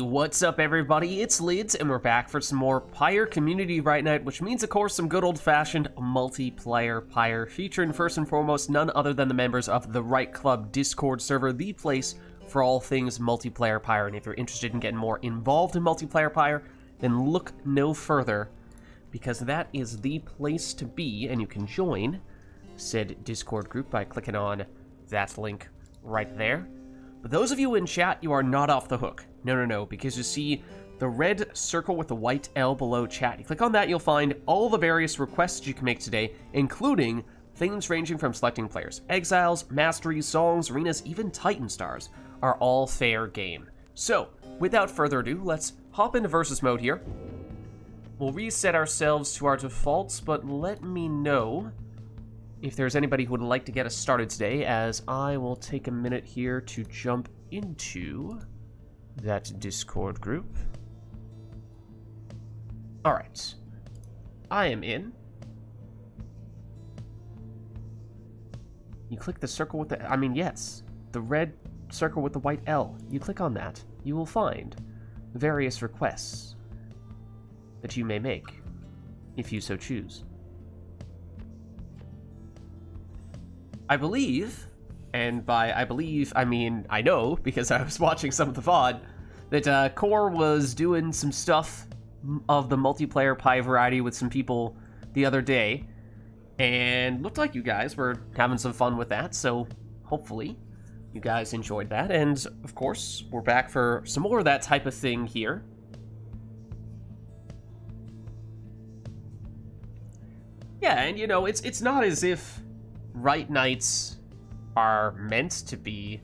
What's up everybody, it's Lids, and we're back for some more Pyre Community RITE Night, which means of course some good old-fashioned multiplayer Pyre, featuring first and foremost none other than the members of the RITE Club Discord server, the place for all things multiplayer Pyre. And if you're interested in getting more involved in multiplayer Pyre, then look no further, because that is the place to be, and you can join said Discord group by clicking on that link right there. But those of you in chat, you are not off the hook. No, because you see the red circle with the white L below chat. You click on that, you'll find all the various requests you can make today, including things ranging from selecting players. Exiles, masteries, songs, arenas, even Titan stars are all fair game. So, without further ado, let's hop into versus mode here. We'll reset ourselves to our defaults, but let me know if there's anybody who would like to get us started today, as I will take a minute here to jump into that Discord group. Alright. I am in. You click the circle with the, the red circle with the white L. You click on that, you will find various requests that you may make, if you so choose. I believe, and by I believe, I mean I know, because I was watching some of the VOD, that Core was doing some stuff of the multiplayer Pyre variety with some people the other day, and looked like you guys were having some fun with that, so hopefully you guys enjoyed that, and of course, we're back for some more of that type of thing here. Yeah, and you know, it's not as if RITE Nights are meant to be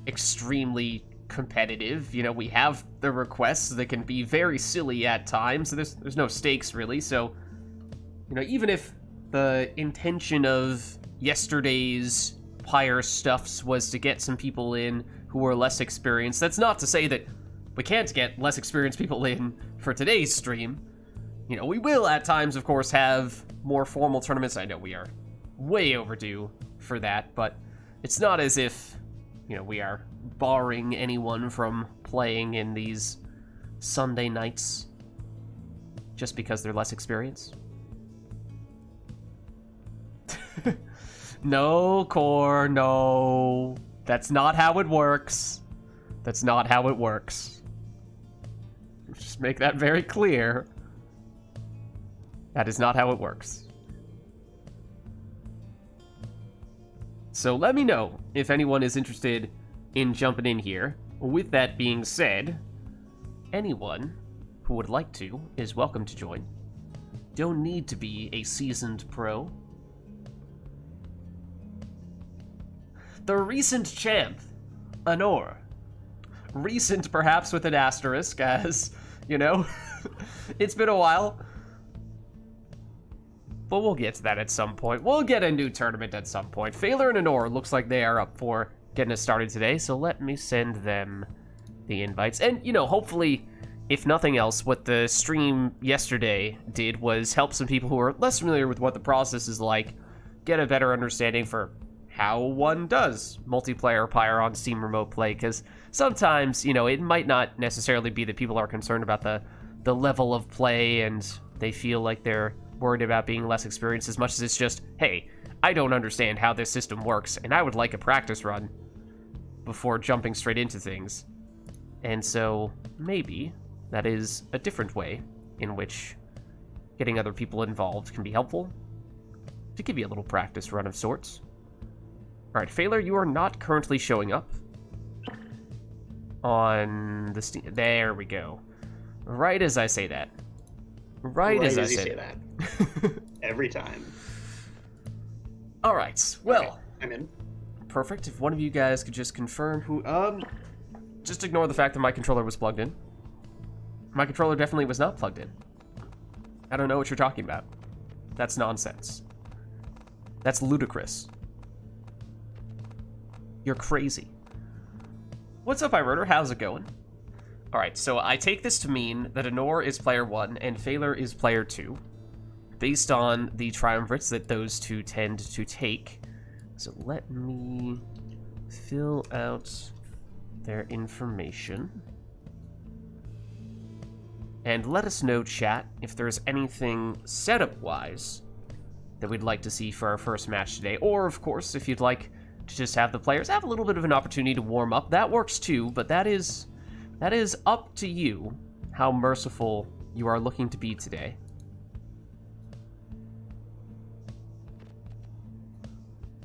extremely competitive. You know, we have the requests that can be very silly at times. There's no stakes really, so you know, even if the intention of yesterday's Pyre stuffs was to get some people in who were less experienced, that's not to say that we can't get less experienced people in for today's stream. You know, we will at times, of course, have more formal tournaments. I know we are way overdue for that, but it's not as if, you know, we are barring anyone from playing in these Sunday nights just because they're less experienced. No, Core, no. That's not how it works. That's not how it works. Just make that very clear. That is not how it works. So let me know if anyone is interested in jumping in here. With that being said, anyone who would like to is welcome to join. Don't need to be a seasoned pro. The recent champ, Anor. Recent perhaps with an asterisk, as, you know, it's been a while. But we'll get to that at some point. We'll get a new tournament at some point. Phaler and Anor looks like they are up for getting us started today, so let me send them the invites. And, you know, hopefully, if nothing else, what the stream yesterday did was help some people who are less familiar with what the process is like get a better understanding for how one does multiplayer Pyre on Steam Remote Play, because sometimes, you know, it might not necessarily be that people are concerned about the level of play and they feel like they're worried about being less experienced as much as it's just, hey, I don't understand how this system works, and I would like a practice run before jumping straight into things. And so, maybe that is a different way in which getting other people involved can be helpful, to give you a little practice run of sorts. Alright, Phaler, you are not currently showing up on the Steam. There we go. Right as I say that. Right as I say that. Every time. All right. Well, okay, I'm in. Perfect. If one of you guys could just confirm who. Just ignore the fact that my controller was plugged in. My controller definitely was not plugged in. I don't know what you're talking about. That's nonsense. That's ludicrous. You're crazy. What's up, iRotor? How's it going? Alright, so I take this to mean that Anor is player 1 and Phaler is player 2, based on the triumvirates that those two tend to take. So let me fill out their information. And let us know, chat, if there's anything setup-wise that we'd like to see for our first match today. Or, of course, if you'd like to just have the players have a little bit of an opportunity to warm up, that works too, but that is up to you how merciful you are looking to be today.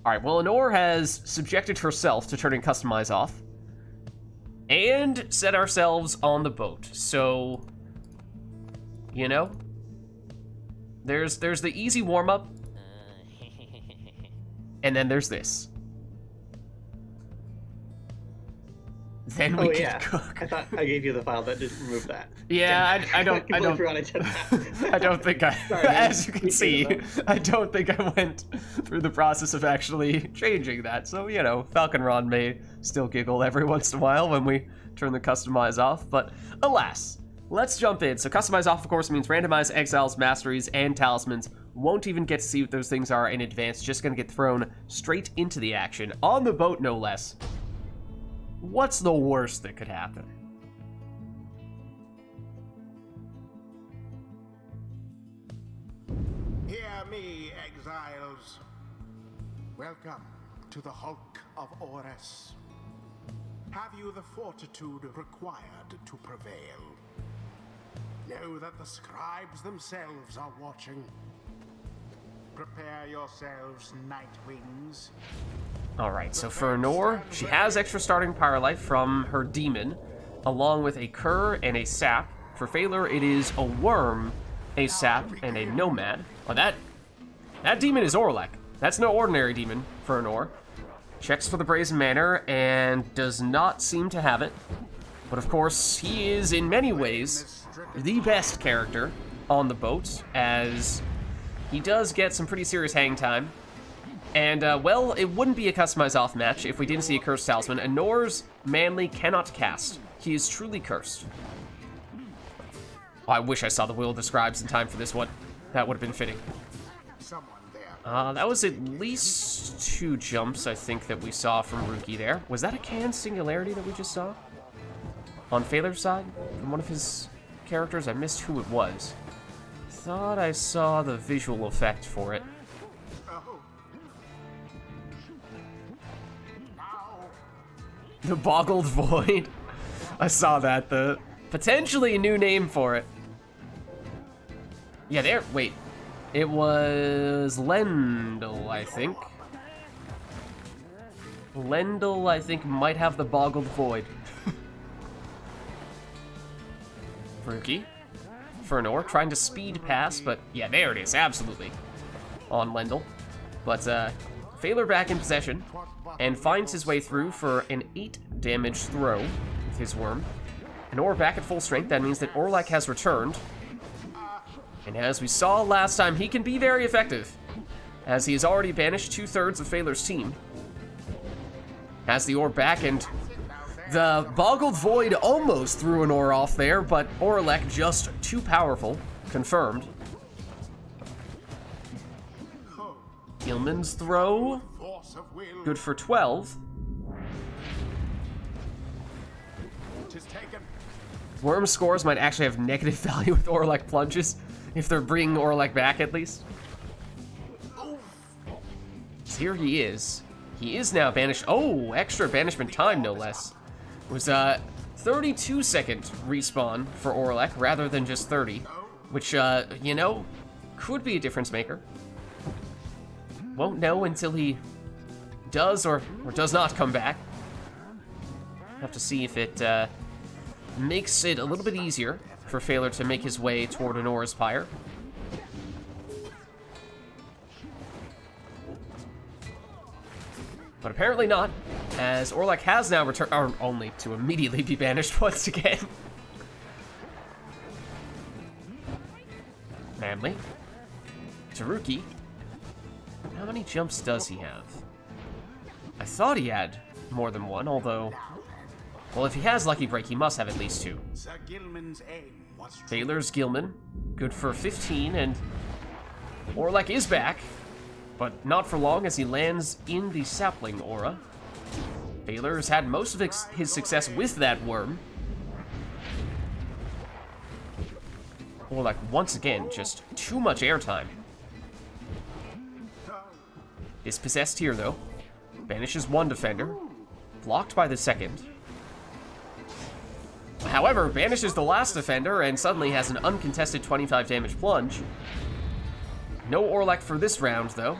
Alright, well, Anor has subjected herself to turning Customize off and set ourselves on the boat. So, you know, there's the easy warm-up, and then there's this. Then we can cook. I thought I gave you the file that didn't remove that. Yeah, I don't forgot I did that. I don't think I, Sorry, as you can see, I don't think I went through the process of actually changing that. So, you know, Falcon Ron may still giggle every once in a while when we turn the Customize off, but alas, let's jump in. So Customize off, of course, means randomized exiles, masteries, and talismans. Won't even get to see what those things are in advance, just gonna get thrown straight into the action, on the boat no less. What's the worst that could happen? Hear me, exiles. Welcome to the Hulk of Ores. Have you the fortitude required to prevail? Know that the scribes themselves are watching. Prepare yourselves, Nightwings. Alright, so for Anor, she has extra starting Pyre life from her demon, along with a cur and a sap. For Phaler, it is a worm, a sap, and a nomad. Well, that demon is Orlek. That's no ordinary demon for Anor. Checks for the Brazen Manor and does not seem to have it. But of course, he is in many ways the best character on the boat, as he does get some pretty serious hang time. And, well, it wouldn't be a Customize off match if we didn't see a Cursed Talisman. Anor's Manly cannot cast. He is truly cursed. Oh, I wish I saw the Will of the Scribes in time for this one. That would have been fitting. That was at least 2 jumps, I think, that we saw from Ruki there. Was that a canned singularity that we just saw? On Phaler's side? From one of his characters? I missed who it was. Thought I saw the visual effect for it. The Boggled Void. I saw that. The potentially new name for it. Yeah, there. Wait. It was Lendl, I think. Lendl, I think, might have the Boggled Void. Ruki. Fernor trying to speed pass, but yeah, there it is. Absolutely. On Lendl. But, Phaler back in possession, and finds his way through for an 8 damage throw with his worm. And Or back at full strength, that means that Orlek has returned. And as we saw last time, he can be very effective, as he has already banished 2/3 of Phaler's team. Has the Or back, and the Boggled Void almost threw an Or off there, but Orlek just too powerful. Confirmed. Gilman's throw. Good for 12. Worm scores might actually have negative value with Orlek plunges, if they're bringing Orlek back at least. So here he is. He is now banished. Oh, extra banishment time, no less. It was a 32-second respawn for Orlek rather than just 30, which, you know, could be a difference maker. Won't know until he does or does not come back. Have to see if it makes it a little bit easier for Phaler to make his way toward Anor's Pyre. But apparently not, as Orlek has now returned, or only to immediately be banished once again. Manly. Taruki. How many jumps does he have? I thought he had more than one, although... Well, if he has Lucky Break, he must have at least 2. Phaler's Gilman, good for 15, and Orlek is back, but not for long as he lands in the Sapling Aura. Phaler has had most of his success with that worm. Orlek once again, just too much airtime. Dispossessed here, though. Banishes one defender. Blocked by the second. However, banishes the last defender and suddenly has an uncontested 25 damage plunge. No Orlek for this round, though.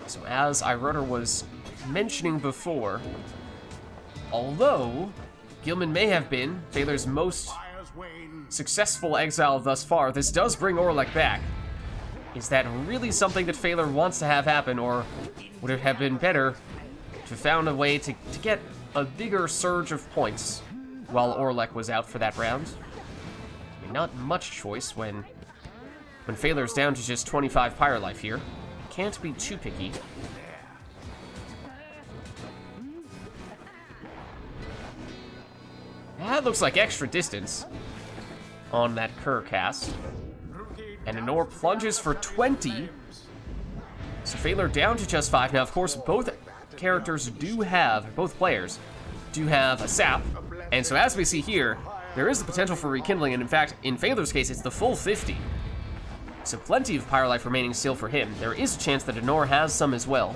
So as Iroder was mentioning before, although Gilman may have been Thaler's most successful exile thus far, this does bring Orlek back. Is that really something that Thaler wants to have happen, or would it have been better to found a way to get a bigger surge of points while Orlek was out for that round? I mean, not much choice when Thaler's down to just 25 Pyre life here. Can't be too picky. That looks like extra distance on that Kerr cast. And Anor plunges for 20. So Thaler down to just 5. Now, of course, both characters do have, both players do have a sap. And so as we see here, there is the potential for rekindling. And in fact, in Thaler's case, it's the full 50. So plenty of Pyre life remaining still for him. There is a chance that Anor has some as well.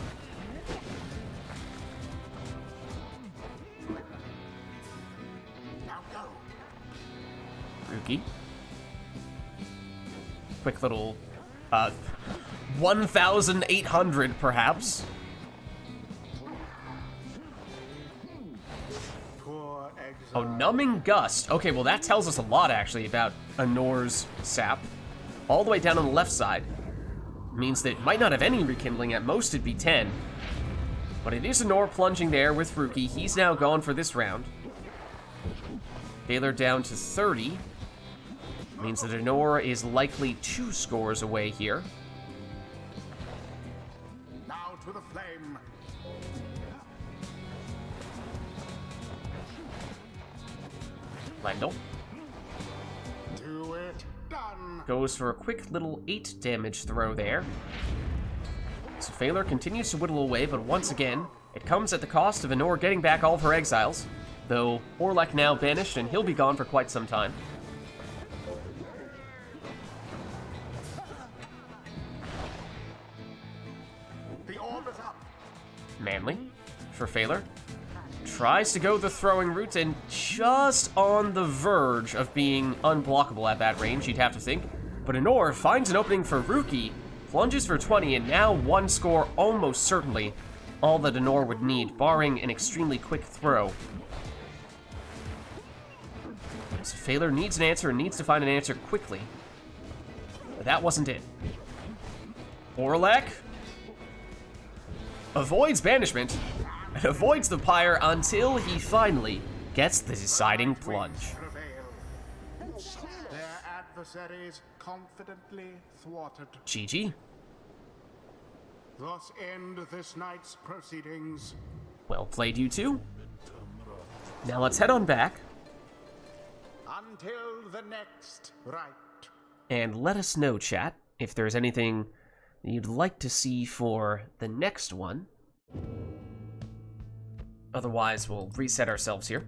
Ruki. Quick little 1,800 perhaps. Oh, Numbing Gust. Okay, well that tells us a lot actually about Anor's sap. All the way down on the left side. Means that it might not have any rekindling, at most it'd be 10. But it is Anor plunging there with Ruki. He's now gone for this round. Thaler down to 30. Means that Anor is likely 2 scores away here. Now to the flame. Lendl Do it. Done. goes for a quick little 8 damage throw there. So Thaler continues to whittle away, but once again, it comes at the cost of Anor getting back all of her exiles. Though Orlek now banished, and he'll be gone for quite some time. The orb is up. Manly for Thaler. Tries to go the throwing route, and just on the verge of being unblockable at that range, you'd have to think. But Anor finds an opening for Ruki, plunges for 20, and now 1 score almost certainly all that Anor would need, barring an extremely quick throw. So Thaler needs an answer and needs to find an answer quickly. But that wasn't it. Orlek avoids banishment and avoids the Pyre until he finally gets the deciding plunge. Their adversaries confidently thwarted. GG. Thus end this night's proceedings. Well played, you two. Now let's head on back Until the next rite. and let us know, chat, if there's anything you'd like to see for the next one. Otherwise, we'll reset ourselves here.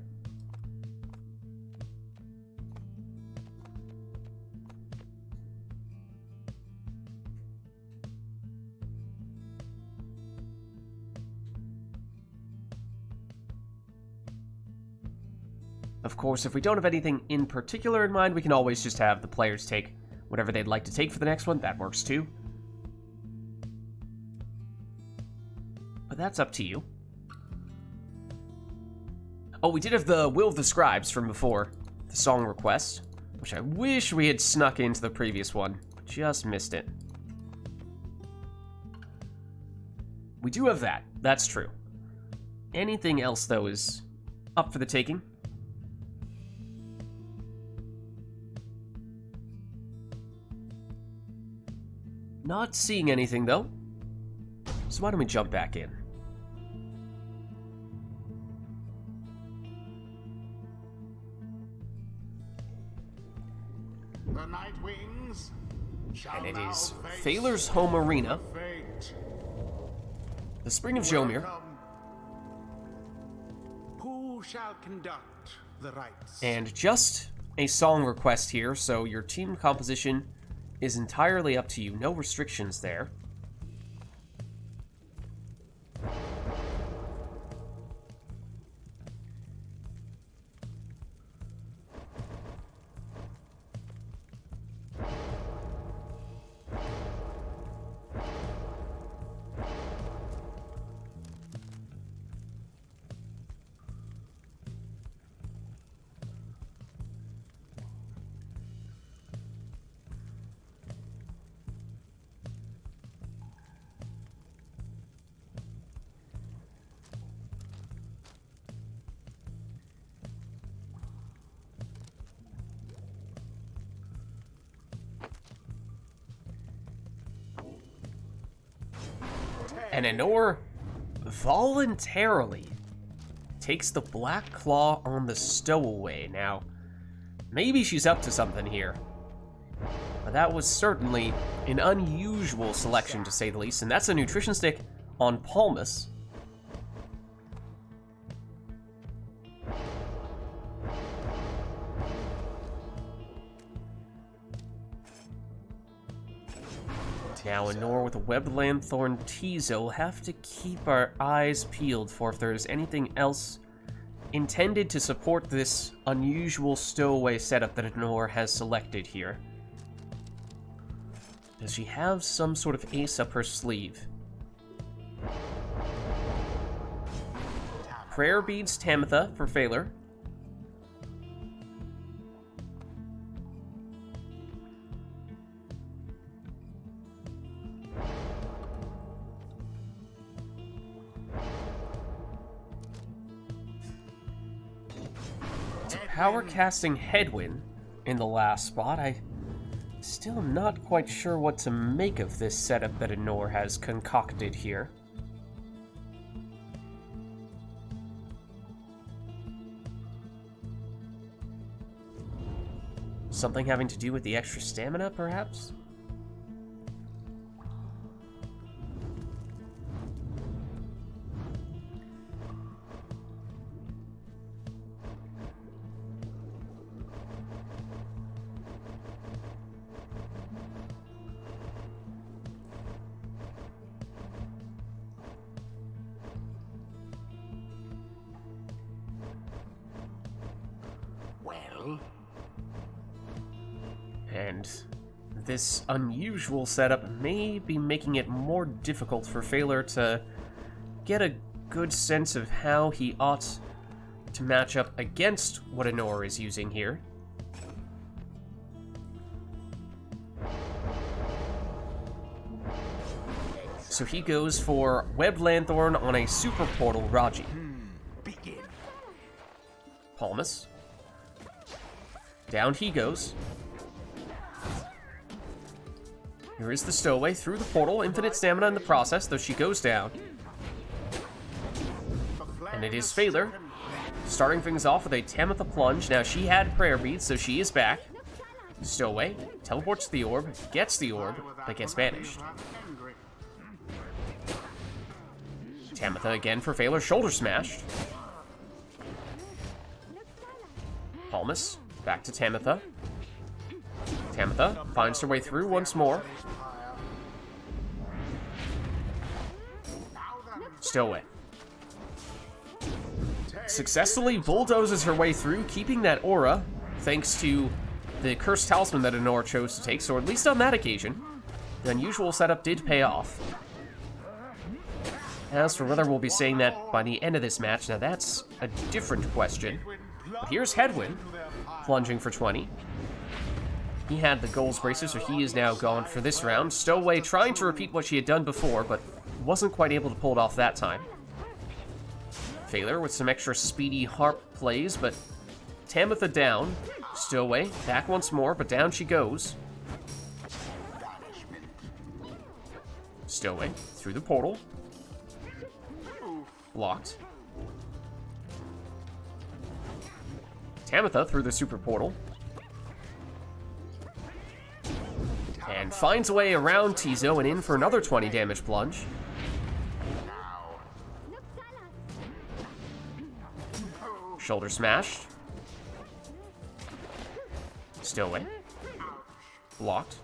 Of course, if we don't have anything in particular in mind, we can always just have the players take whatever they'd like to take for the next one. That works too. But that's up to you. Oh, we did have the Will of the Scribes from before, the song request, which I wish we had snuck into the previous one. Just missed it. We do have that. That's true. Anything else, though, is up for the taking. Not seeing anything, though. So why don't we jump back in? The Night Wings shall And it now is face Thaler's home arena, fate. the Spring of Jomir. Welcome. Who shall conduct the rites. And just a song request here, so your team composition is entirely up to you. No restrictions there. And Anor voluntarily takes the Black Claw on the stowaway. Now, maybe she's up to something here. But that was certainly an unusual selection, to say the least. And that's a nutrition stick on Palmas. Now, Anor with a Webbed Lanthorn Tizo will have to keep our eyes peeled for if there's anything else intended to support this unusual stowaway setup that Anor has selected here. Does she have some sort of ace up her sleeve? Prayer Beads Tamitha for Phaler. Power casting Headwind in the last spot. I'm still not quite sure what to make of this setup that Anor has concocted here. Something having to do with the extra stamina, perhaps? And this unusual setup may be making it more difficult for Phaler to get a good sense of how he ought to match up against what Anor is using here. So he goes for Webbed Lanthorn on a Super Portal Raji. Palmas. Down he goes. Here is the stowaway through the portal. Infinite stamina in the process, though she goes down. And it is Phaler starting things off with a Tamitha plunge. Now she had prayer beads, so she is back. Stowaway teleports to the orb, gets the orb, but gets banished. Tamitha again for Phaler, shoulder smashed. Palmas, back to Tamitha. Tamitha finds her way through once more. Stowaway successfully bulldozes her way through, keeping that aura, thanks to the cursed talisman that Anor chose to take, so at least on that occasion, the unusual setup did pay off. As for whether we'll be saying that by the end of this match, now that's a different question. But here's Headwind, plunging for 20. He had the goals bracer, so he is now gone for this round. Stowaway trying to repeat what she had done before, but wasn't quite able to pull it off that time. Phaler with some extra speedy harp plays, but Tamitha down. Stowaway back once more, but down she goes. Stowaway through the portal. Blocked. Tamitha through the super portal. And finds a way around Tizo and in for another 20 damage plunge. Shoulder smashed. Stowaway. Blocked.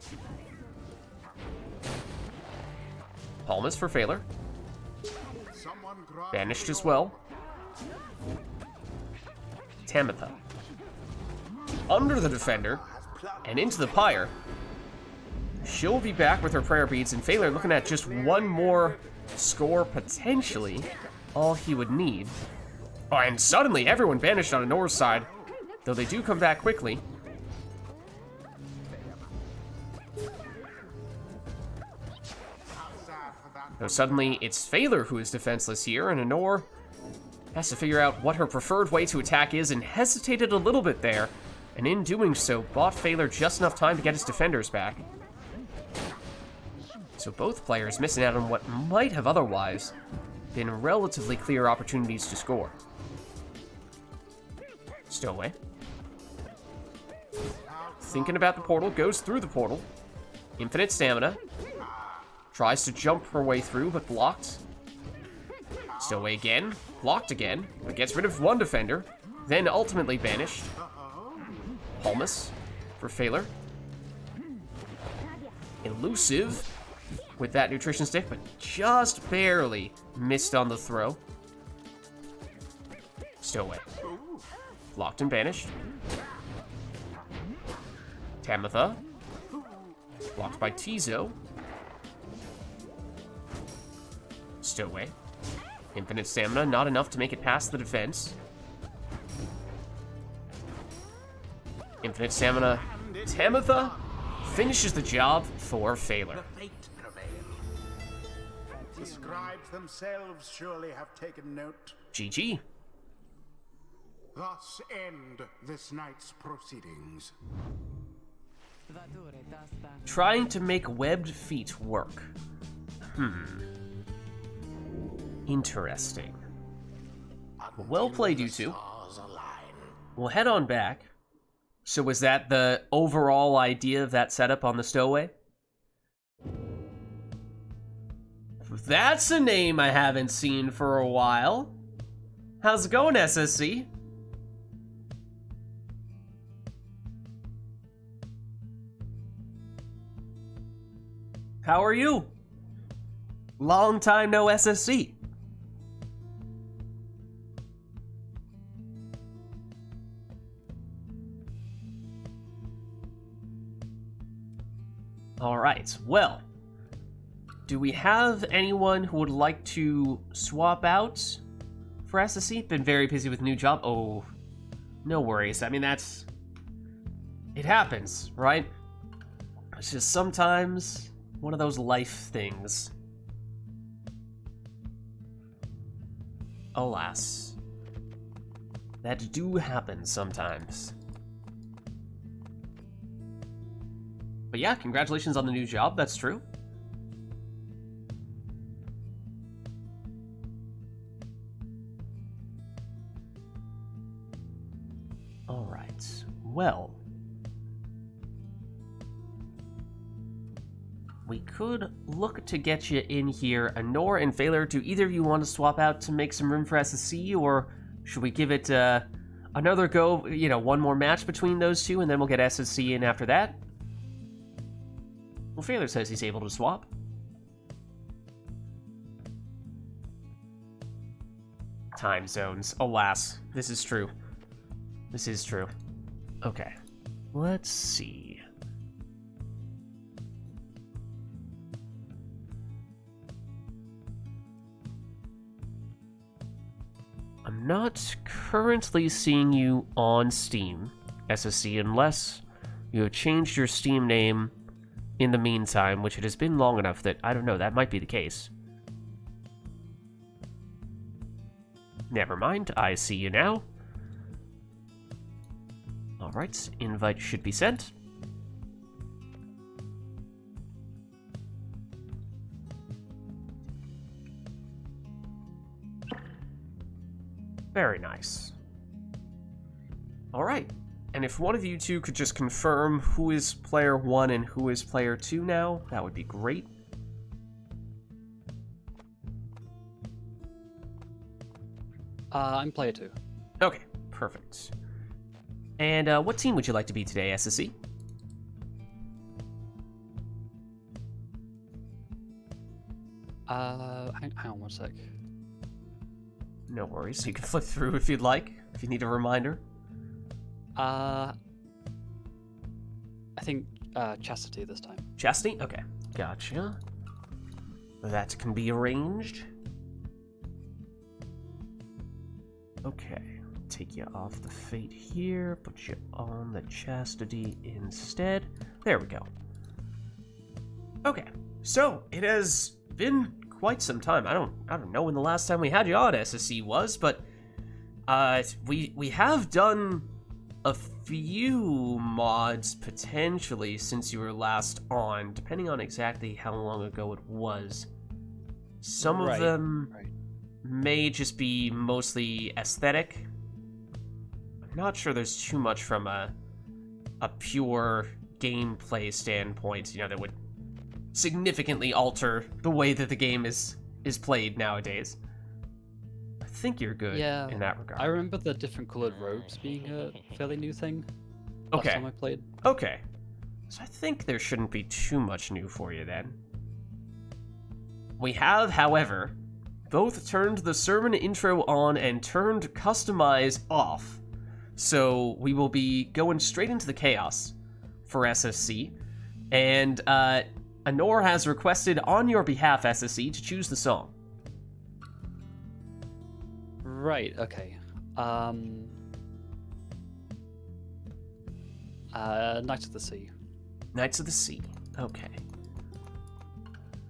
Palmas for Phaler. Banished as well. Tamitha. Under the defender. And into the Pyre. She'll be back with her prayer beads, and Phaler looking at just one more score, potentially, all he would need. Oh, and suddenly everyone banished on Anora's side, though they do come back quickly. Though suddenly it's Phaler who is defenseless here, and Anor has to figure out what her preferred way to attack is, and hesitated a little bit there, and in doing so, bought Phaler just enough time to get his defenders back. So both players missing out on what might have otherwise been relatively clear opportunities to score. Stowaway. Thinking about the portal, goes through the portal. Infinite stamina. Tries to jump her way through, but blocked. Stowaway again. Blocked again, but gets rid of one defender. Then ultimately banished. Palmas for Phaler. Elusive with that nutrition stick, but just barely missed on the throw. Stowaway. Blocked and banished. Tamitha. Blocked by Tizo. Stowaway. Infinite stamina, not enough to make it past the defense. Infinite stamina. Tamitha finishes the job for Phaler. The scribes themselves surely have taken note. GG. Thus end this night's proceedings. Trying to make webbed feet work. Interesting. Well played, you two. We'll head on back. So was that the overall idea of that setup on the Stowaway? That's a name I haven't seen for a while. How's it going, SSC? How are you? Long time no SSC. All right, well, do we have anyone who would like to swap out for SSC? Been very busy with new job. Oh, no worries. I mean, it happens, right? It's just sometimes one of those life things. Alas, that do happen sometimes. But yeah, congratulations on the new job, that's true. Alright, well. We could look to get you in here. Anor and Phaler, do either of you want to swap out to make some room for SSC, or should we give it another go, one more match between those two, and then we'll get SSC in after that? Well, Phaler says he's able to swap. Time zones. Alas, this is true. This is true. Okay. Let's see. I'm not currently seeing you on Steam, SSC, unless you have changed your Steam name in the meantime, which it has been long enough that, I don't know, that might be the case. Never mind, I see you now. Alright, invite should be sent. Very nice. Alright. And if one of you two could just confirm who is player 1 and who is player 2 now, that would be great. I'm player 2. Okay, perfect. And what team would you like to be today, SSC? Hang on one sec. No worries, you can flip through if you'd like, if you need a reminder. I think Chastity this time. Chastity? Okay, gotcha. That can be arranged. Okay, take you off the Fate here, put you on the Chastity instead. There we go. Okay, so it has been quite some time. I don't know when the last time we had you on SSC was, but we have done a few mods potentially since you were last on, depending on exactly how long ago it was. Some of them may just be mostly aesthetic. I'm not sure there's too much from a pure gameplay standpoint, you know, that would significantly alter the way that the game is played nowadays. I think you're good in that regard. I remember the different colored robes being a fairly new thing. Last time I played. Okay. So I think there shouldn't be too much new for you then. We have, however, both turned the sermon intro on and turned customize off. So we will be going straight into the chaos for SSC. And Anor has requested on your behalf, SSC, to choose the song. Right, okay. Knights of the Sea. Knights of the Sea. Okay.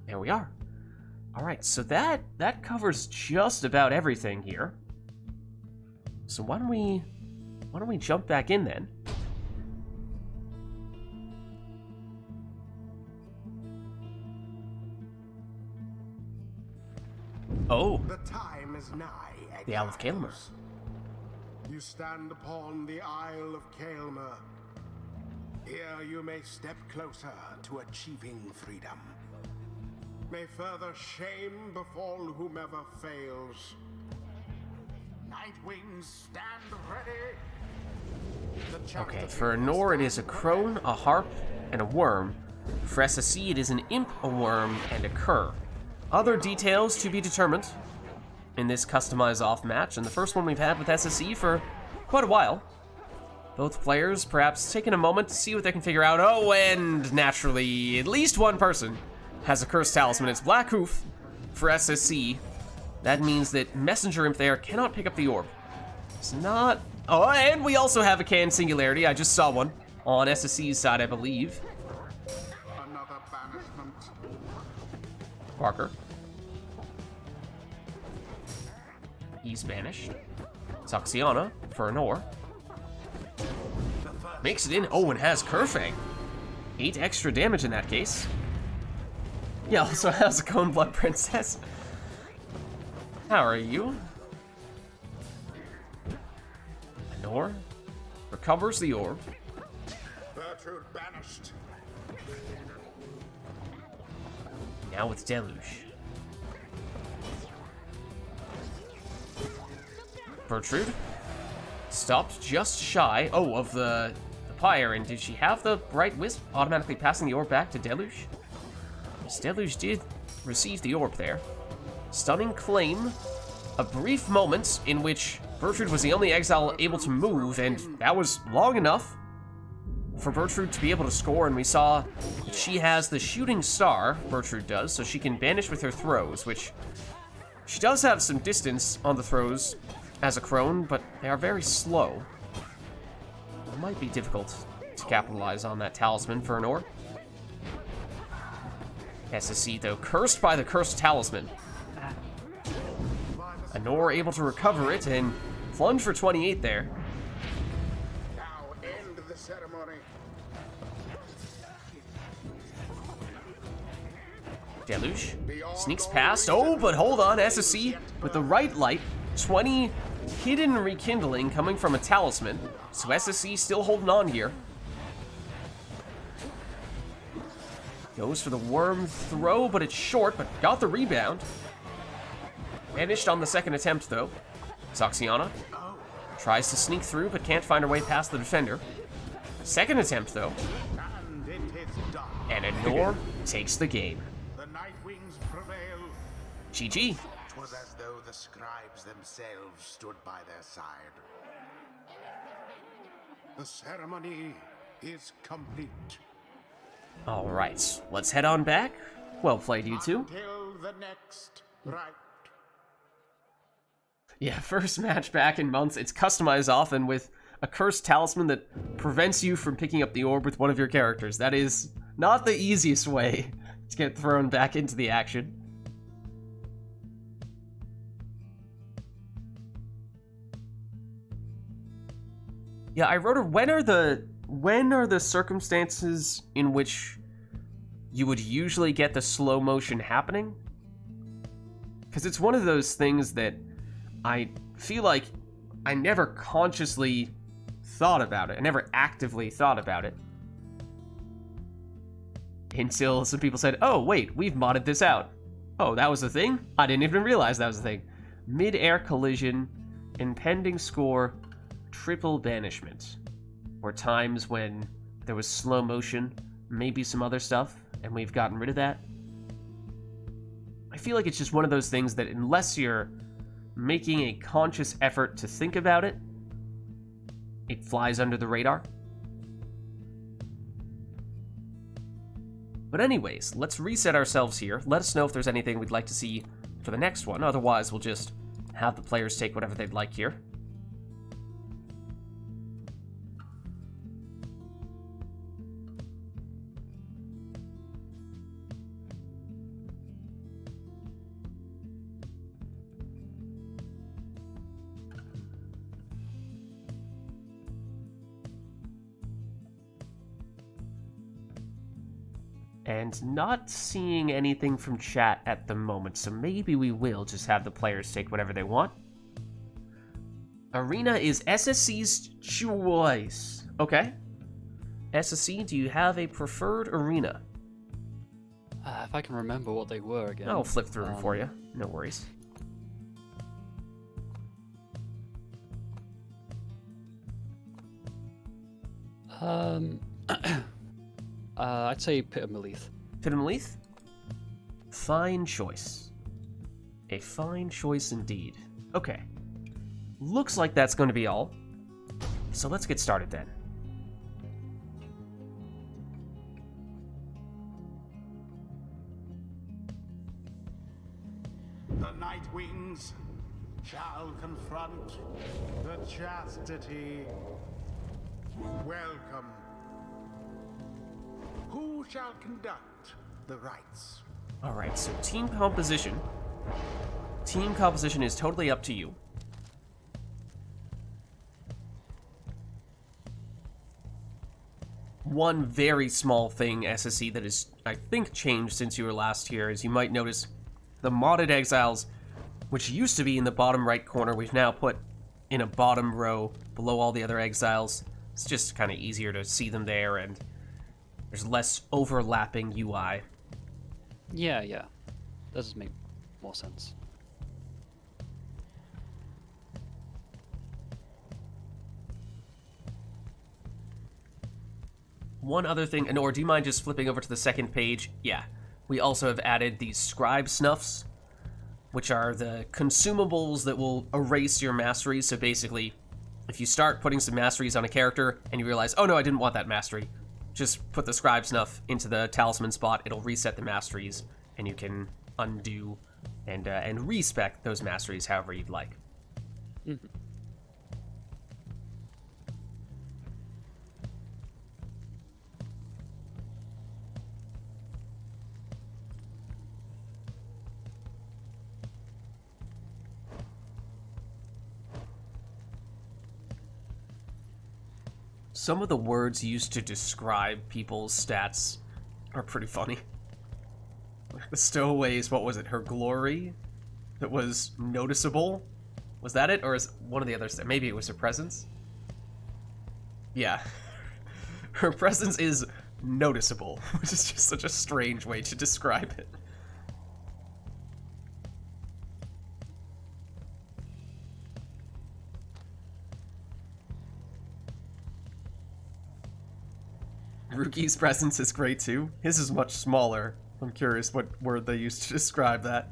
There we are. Alright, so that covers just about everything here. So why don't we jump back in then? Oh, The time is nigh, the Isle of Kaelmer. exiles. You stand upon the Isle of Kaelmer. Here you may step closer to achieving freedom. May further shame befall whomever fails. Nightwings, stand ready. Okay, for Anor it is a crone, a harp, and a worm. For SSC it is an imp, a worm, and a cur. Other details to be determined in this customize off match, and the first one we've had with SSC for quite a while. Both players perhaps taking a moment to see what they can figure out. Oh, and naturally, at least one person has a cursed talisman. It's Black Hoof for SSC. That means that Messenger Imp there cannot pick up the orb. It's not... Oh, and we also have a canned singularity. I just saw one on SSC's side, I believe. Another banishment. Parker. He's banished. Saxiana for Anor. Makes it in. Oh, and has Kerfang. 8 extra damage in that case. Yeah, also has a Cone Blood Princess. How are you? Anor recovers the orb. Bertrude banished. Now with Deluge. Bertrude stopped just shy, of the Pyre, and did she have the Bright Wisp automatically passing the orb back to Deluge? Yes, Deluge did receive the orb there. Stunning Claim, a brief moment in which Bertrude was the only exile able to move, and that was long enough for Bertrude to be able to score, and we saw that she has the Shooting Star, Bertrude does, so she can banish with her throws, which she does have some distance on the throws as a crone, but they are very slow. It might be difficult to capitalize on that talisman for Anor. SSC, though, cursed by the cursed talisman. Anor able to recover it and plunge for 28 there. Now end the ceremony. Deluge sneaks past. Oh, but hold on, SSC with the right light. 20 hidden rekindling coming from a talisman. So SSC still holding on here. Goes for the worm throw, but it's short, but got the rebound. Vanished on the second attempt, though. Saxiana Tries to sneak through, but can't find her way past the defender. Second attempt, though. And it is done. And Ignore takes the game. The Night Wings prevail. GG. 'Twas as though the scribes themselves stood by their side. The ceremony is complete. Alright, let's head on back. Well played, you two. Until the next rite. Yeah, first match back in months. It's customized often with a cursed talisman that prevents you from picking up the orb with one of your characters. That is not the easiest way to get thrown back into the action. Yeah, I wrote her, when are the circumstances in which you would usually get the slow motion happening? Because it's one of those things that I feel like I never consciously thought about it. I never actively thought about it. Until some people said, oh, wait, we've modded this out. Oh, that was a thing? I didn't even realize that was a thing. Mid-air collision, impending score, triple banishment. Or times when there was slow motion, maybe some other stuff, and we've gotten rid of that. I feel like it's just one of those things that unless you're making a conscious effort to think about it, it flies under the radar. But anyways, let's reset ourselves here. Let us know if there's anything we'd like to see for the next one. Otherwise, we'll just have the players take whatever they'd like here. And not seeing anything from chat at the moment, so maybe we will just have the players take whatever they want. Arena is SSC's choice. Okay. SSC, do you have a preferred arena? If I can remember what they were again. I'll flip through them for you. No worries. I'd say Pit of Malith. Pit of Malith? Fine choice. A fine choice indeed. Okay. Looks like that's going to be all. So let's get started then. The Night Wings shall confront the chastity. Welcome. Who shall conduct the rites? Alright, so team composition. Team composition is totally up to you. One very small thing, SSC, that is, I think, changed since you were last here is you might notice the modded exiles, which used to be in the bottom right corner, we've now put in a bottom row below all the other exiles. It's just kind of easier to see them there, and there's less overlapping UI. Yeah. Does make more sense. One other thing, and or do you mind just flipping over to the second page? Yeah. We also have added these scribe snuffs, which are the consumables that will erase your masteries. So basically, if you start putting some masteries on a character and you realize, oh no, I didn't want that mastery, just put the scribe snuff into the talisman spot. It'll reset the masteries, and you can undo and respec those masteries however you'd like. Mm-hmm. Some of the words used to describe people's stats are pretty funny. The stowaways, what was it? Her glory? That was noticeable? Was that it? Or is one of the others? Maybe it was her presence? Yeah. Her presence is noticeable, which is just such a strange way to describe it. Ruki's presence is great too. His is much smaller. I'm curious what word they used to describe that.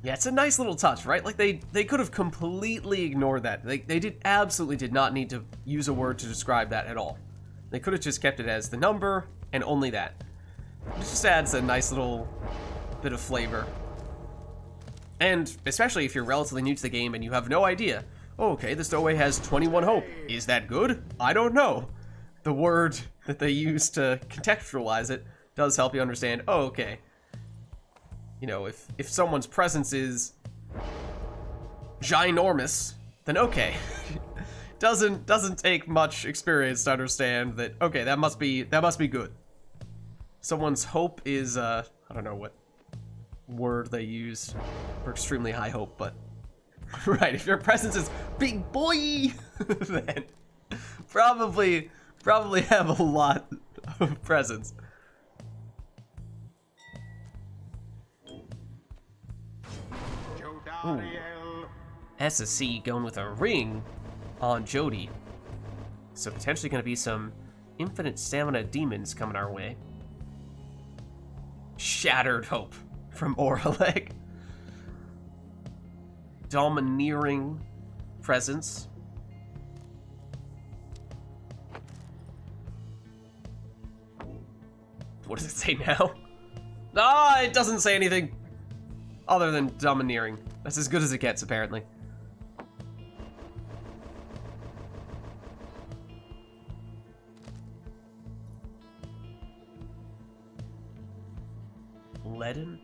Yeah, it's a nice little touch, right? Like, they could have completely ignored that. They absolutely did not need to use a word to describe that at all. They could have just kept it as the number, and only that. It just adds a nice little bit of flavor. And especially if you're relatively new to the game and you have no idea. Oh, okay, the stowaway has 21 hope. Is that good? I don't know. The word that they use to contextualize it does help you understand, oh, okay. You know, if someone's presence is ginormous, then okay. doesn't take much experience to understand that, okay, that must be good. Someone's hope is I don't know what word they use for extremely high hope, but right, if your presence is big boy, then probably have a lot of presence. Ooh. SSC going with a ring on Jody. So potentially going to be some infinite stamina demons coming our way. Shattered hope from Oraleg. Domineering presence. What does it say now? Ah, it doesn't say anything other than domineering. That's as good as it gets, apparently. Leaden?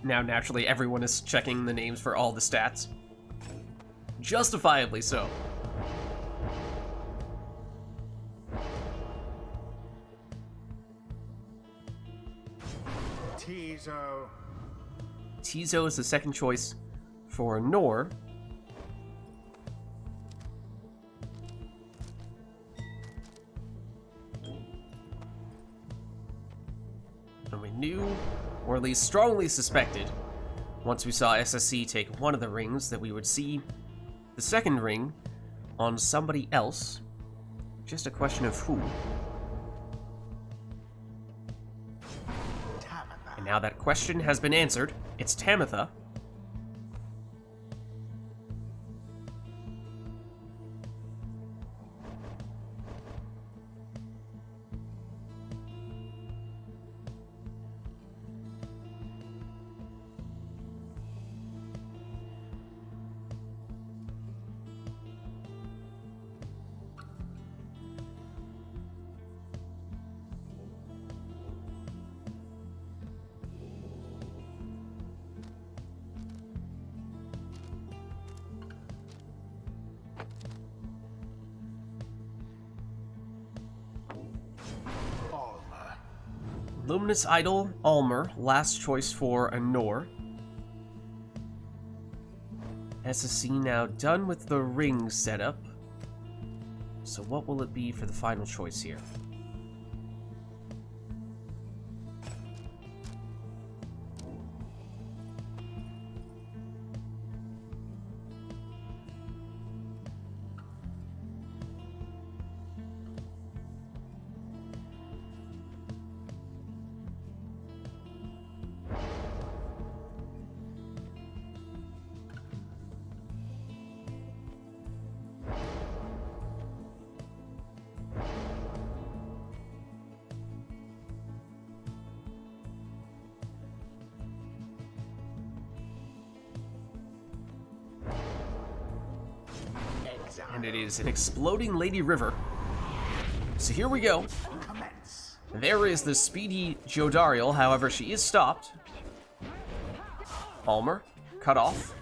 Now, naturally, everyone is checking the names for all the stats. Justifiably so. Tizo. Tizo is the second choice for Nor. And we knew, or at least strongly suspected, once we saw SSC take one of the rings, that we would see the second ring on somebody else. Just a question of who. And now that question has been answered. It's Tamitha. Luminous Idol, Almer, last choice for Anor. SSC now done with the ring setup. So what will it be for the final choice here? And it is an exploding Lady River. So here we go. There is the speedy Jodariel, however, she is stopped. Almer, cut off.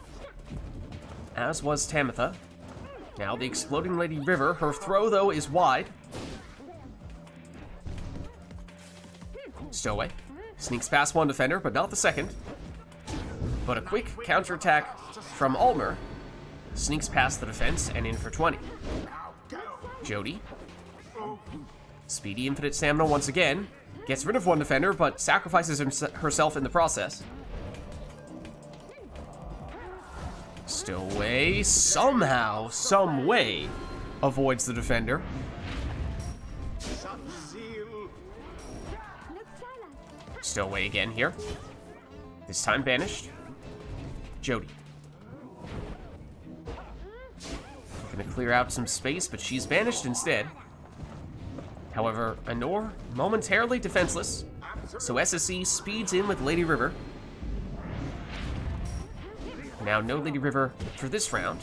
as was Tamitha. Now the exploding Lady River. Her throw, though, is wide. Stowaway sneaks past one defender, but not the second. But a quick counterattack from Ulmer sneaks past the defense and in for 20. Jody, speedy infinite stamina once again, gets rid of one defender, but sacrifices herself in the process. Stowaway somehow, some way, avoids the defender. Stowaway again here. This time banished. Jody. Gonna clear out some space, but she's banished instead. However, Anor momentarily defenseless, so SSE speeds in with Lady River. Now no Lady River for this round.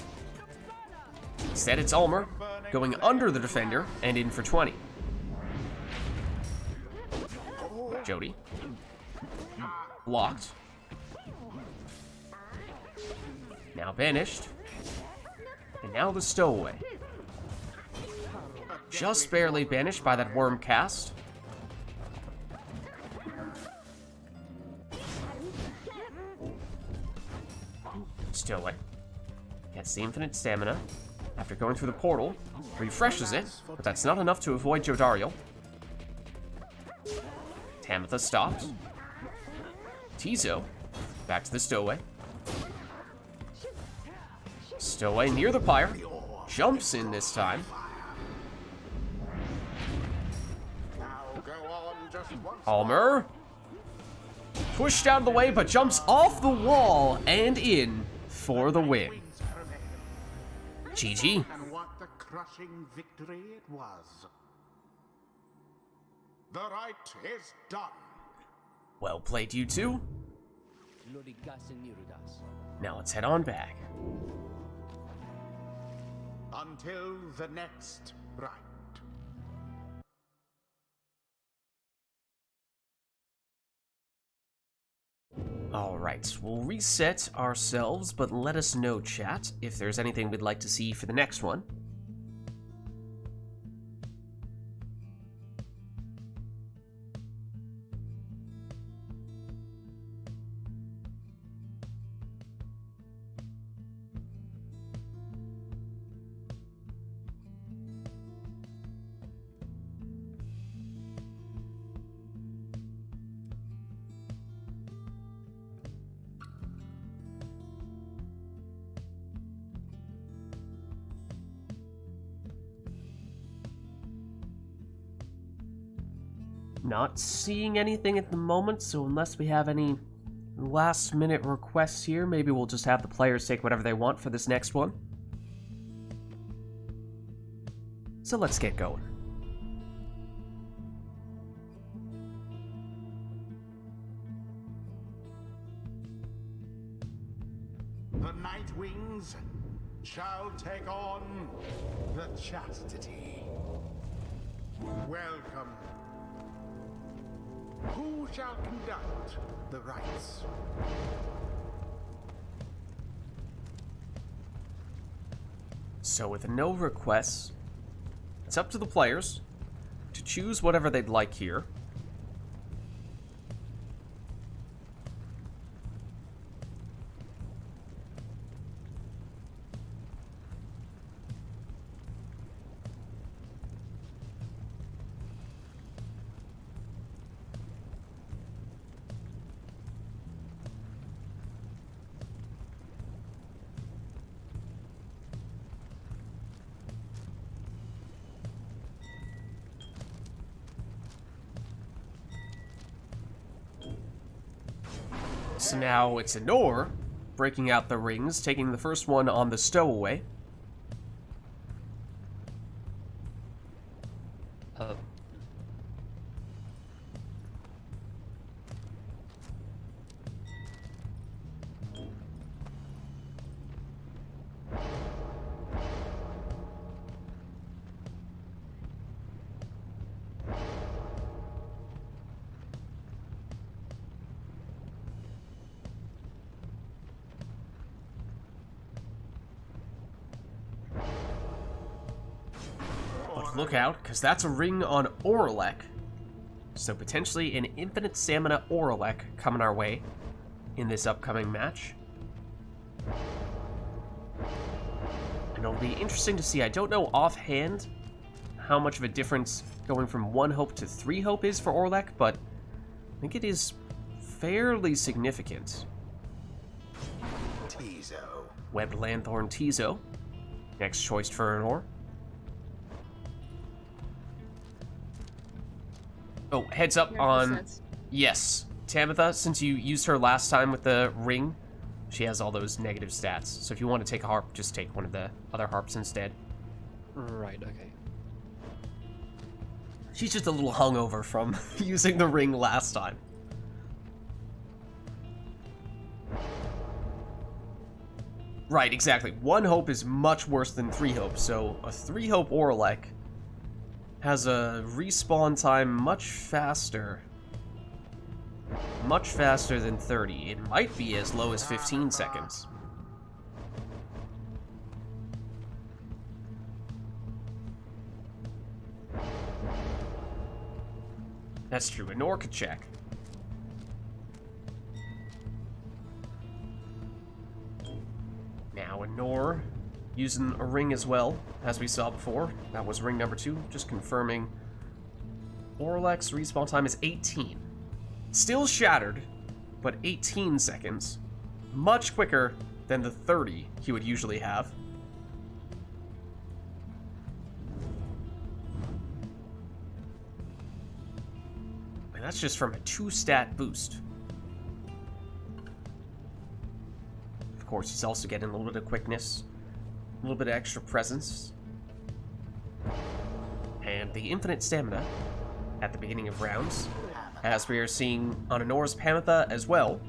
Instead it's Ulmer going under the defender and in for 20. Jody. Blocked. Now banished. And now the Stowaway. Just barely banished by that worm cast. Stowaway gets the infinite stamina after going through the portal, refreshes it, but that's not enough to avoid Jodariel. Tamitha stops. Tizo back to the Stowaway. Stowaway near the Pyre, jumps in this time. Ulmer pushed out of the way, but jumps off the wall and in for the win. GG. And what the crushing victory it was. The rite is done. Well played, you two. Now let's head on back. Until the next rite. Alright, we'll reset ourselves, but let us know, chat, if there's anything we'd like to see for the next one. Not seeing anything at the moment, so unless we have any last minute requests here, maybe we'll just have the players take whatever they want for this next one. So let's get going. The Night Wings shall take on the chastity. Welcome. Who shall conduct the rites? So with no requests, it's up to the players to choose whatever they'd like here. So now it's Anor breaking out the rings, taking the first one on the Stowaway. Oh. look out, because that's a ring on Oralek. So potentially an infinite stamina Oralek coming our way in this upcoming match. And it'll be interesting to see. I don't know offhand how much of a difference going from 1 hope to 3 hope is for Oralek, but I think it is fairly significant. Tizo. Webbed Lanthorn Tizo. Next choice for an ore. Oh, heads up on... Yes, Tabitha, since you used her last time with the ring, she has all those negative stats. So if you want to take a harp, just take one of the other harps instead. Right, okay. She's just a little hungover from using the ring last time. Right, exactly. 1 hope is much worse than 3 hope, so a 3 hope Oralek has a respawn time much faster. Much faster than 30. It might be as low as 15 seconds. That's true, a Nor could check. Now a Nor using a ring as well, as we saw before. That was ring number 2, just confirming. Oralek's respawn time is 18. Still shattered, but 18 seconds. Much quicker than the 30 he would usually have. And that's just from a 2-stat boost. Of course, he's also getting a little bit of quickness, a little bit of extra presence, and the infinite stamina at the beginning of rounds, as we are seeing on Anora's Pamitha as well.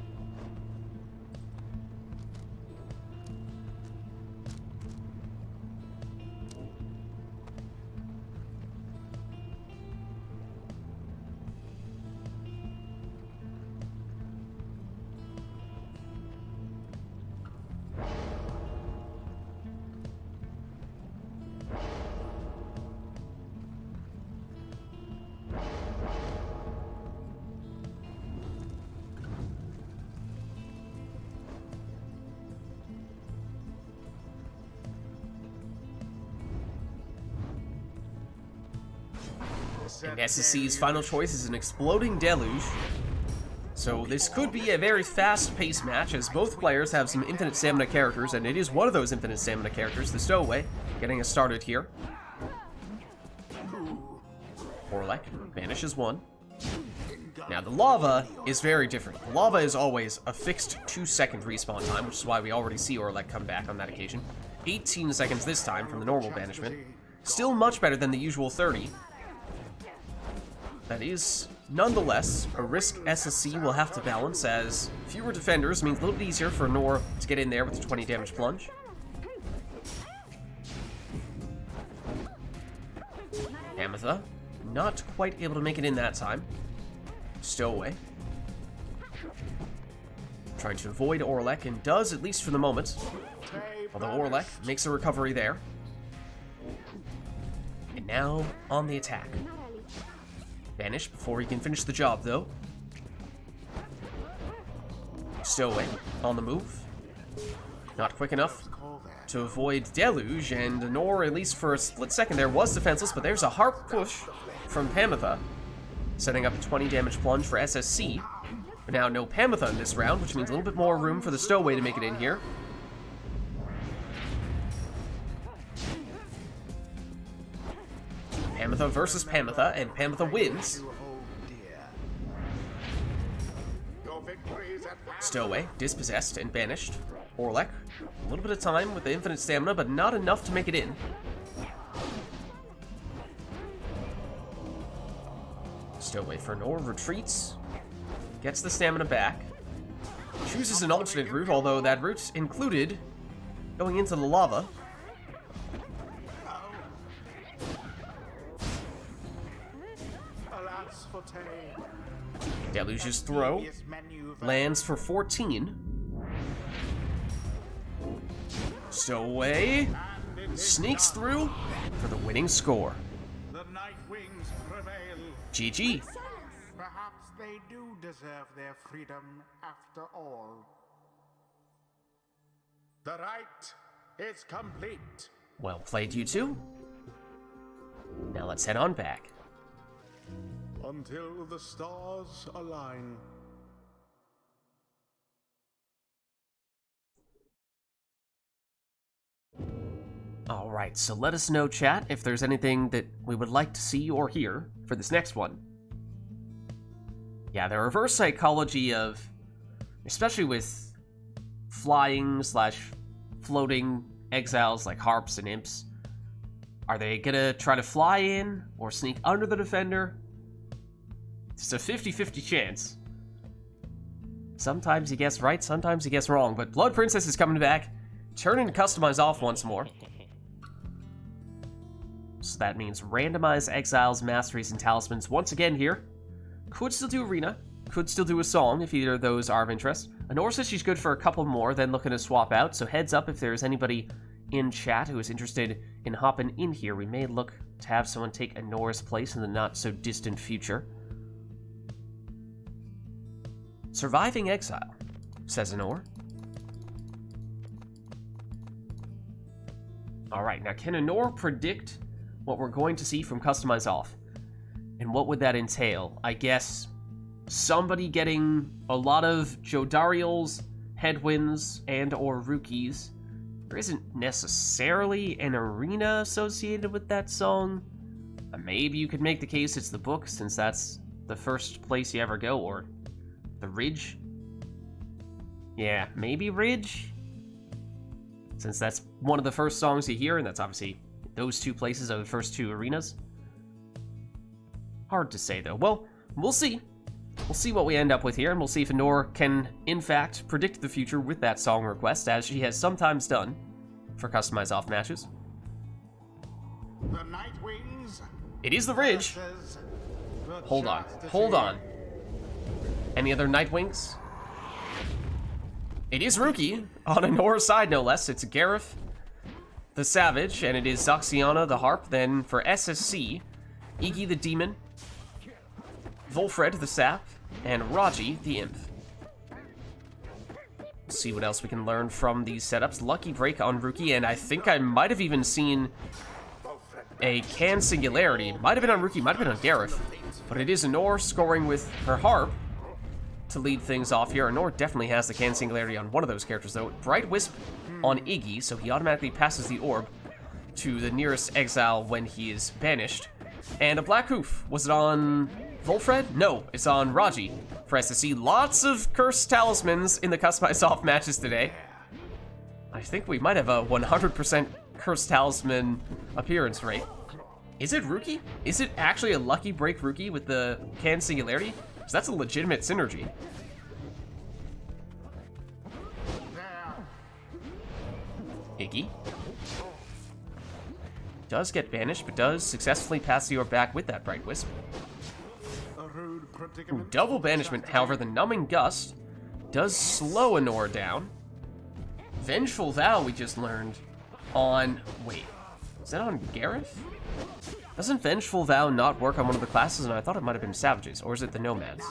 And SSC's final choice is an Exploding Deluge. So this could be a very fast-paced match, as both players have some infinite stamina characters, and it is one of those infinite stamina characters, the Stowaway, getting us started here. Oralek vanishes 1. Now the Lava is very different. The Lava is always a fixed 2-second respawn time, which is why we already see Oralek come back on that occasion. 18 seconds this time from the normal banishment. Still much better than the usual 30. That is, nonetheless, a risk SSC will have to balance, as fewer defenders means a little bit easier for Nor to get in there with the 20 damage plunge. Pamitha, not quite able to make it in that time. Stowaway. Trying to avoid Oralek, and does, at least for the moment. Although Oralek makes a recovery there. And now, on the attack. Vanish before he can finish the job, though. Stowaway on the move. Not quick enough to avoid Deluge, and Nor, at least for a split second there, was defenseless, but there's a harp push from Pamitha, setting up a 20 damage plunge for SSC. But now no Pamitha in this round, which means a little bit more room for the Stowaway to make it in here. Pamitha versus Pamitha, and Pamitha wins. Stowaway, dispossessed and banished. Oralek, a little bit of time with the infinite stamina, but not enough to make it in. Stowaway for Nor retreats, gets the stamina back, chooses an alternate route, although that route included going into the lava. Deluge's throw lands for 14. Stowaway sneaks through for the winning score. GG. Perhaps they do deserve their freedom after all. The rite is complete. Well played, you two. Now let's head on back. Until the stars align. Alright, so let us know, chat, if there's anything that we would like to see or hear for this next one. Yeah, the reverse psychology of, especially with flying / floating exiles like harps and imps, are they gonna try to fly in or sneak under the defender? It's a 50-50 chance. Sometimes you guess right, sometimes you guess wrong, but Blood Princess is coming back, turning to customize off once more. So that means randomize exiles, masteries, and talismans once again here. Could still do arena, could still do a song if either of those are of interest. Honor says she's good for a couple more, then looking to swap out, so heads up if there's anybody in chat who is interested in hopping in here. We may look to have someone take Honor's place in the not-so-distant future. Surviving exile, says Honor. Alright, now can Honor predict what we're going to see from Customize Off? And what would that entail? I guess somebody getting a lot of Jodariel's, Headwinds, and or Rookies. There isn't necessarily an arena associated with that song. Maybe you could make the case it's the book, since that's the first place you ever go, or the Ridge. Yeah, maybe Ridge? Since that's one of the first songs you hear, and that's obviously those two places are the first two arenas. Hard to say, though. Well, we'll see. We'll see what we end up with here, and we'll see if Honor can, in fact, predict the future with that song request, as she has sometimes done for Customize Off matches. The Night Wings. It is the Ridge. Versus Hold on. Justice. Hold on. Any other Nightwings? It is Rookie, on Honor's side no less. It's Gareth the Savage, and it is Zoxiana the Harp. Then for SSC, Iggy the Demon, Volfred the Sap, and Raji the Imp. Let's see what else we can learn from these setups. Lucky Break on Rookie, and I think I might have even seen a Can Singularity. Might have been on Rookie, might have been on Gareth. But it is Honor scoring with her Harp to lead things off here. Honor definitely has the Can Singularity on one of those characters, though. Bright Wisp on Iggy, so he automatically passes the orb to the nearest exile when he is banished. And a Black Hoof. Was it on Volfred? No, it's on Raji for SSC. Lots of Cursed Talismans in the Customized Off matches today. I think we might have a 100% Cursed Talisman appearance rate. Is it Rookie? Is it actually a Lucky Break Rookie with the Can Singularity? Because that's a legitimate synergy. Iggy does get banished, but does successfully pass the orb back with that Bright Wisp. Ooh, double banishment, however, the Numbing Gust does slow Honor down. Vengeful Vow, we just learned, on... Wait, is that on Gareth? Doesn't Vengeful Vow not work on one of the classes? And I thought it might have been Savages, or is it the Nomads?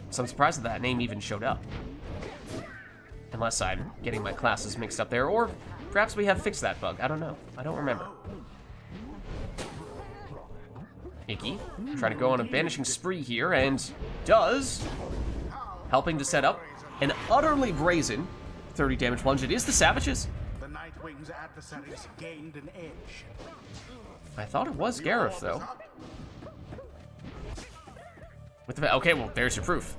So I'm surprised that name even showed up. Unless I'm getting my classes mixed up there, or perhaps we have fixed that bug. I don't know. I don't remember. Iggy trying to go on a banishing spree here, and does, helping to set up an utterly brazen 30 damage plunge. It is the Savages. The Night Wings adversaries gained an edge. I thought it was Gareth, though. With the, okay, well, there's your proof.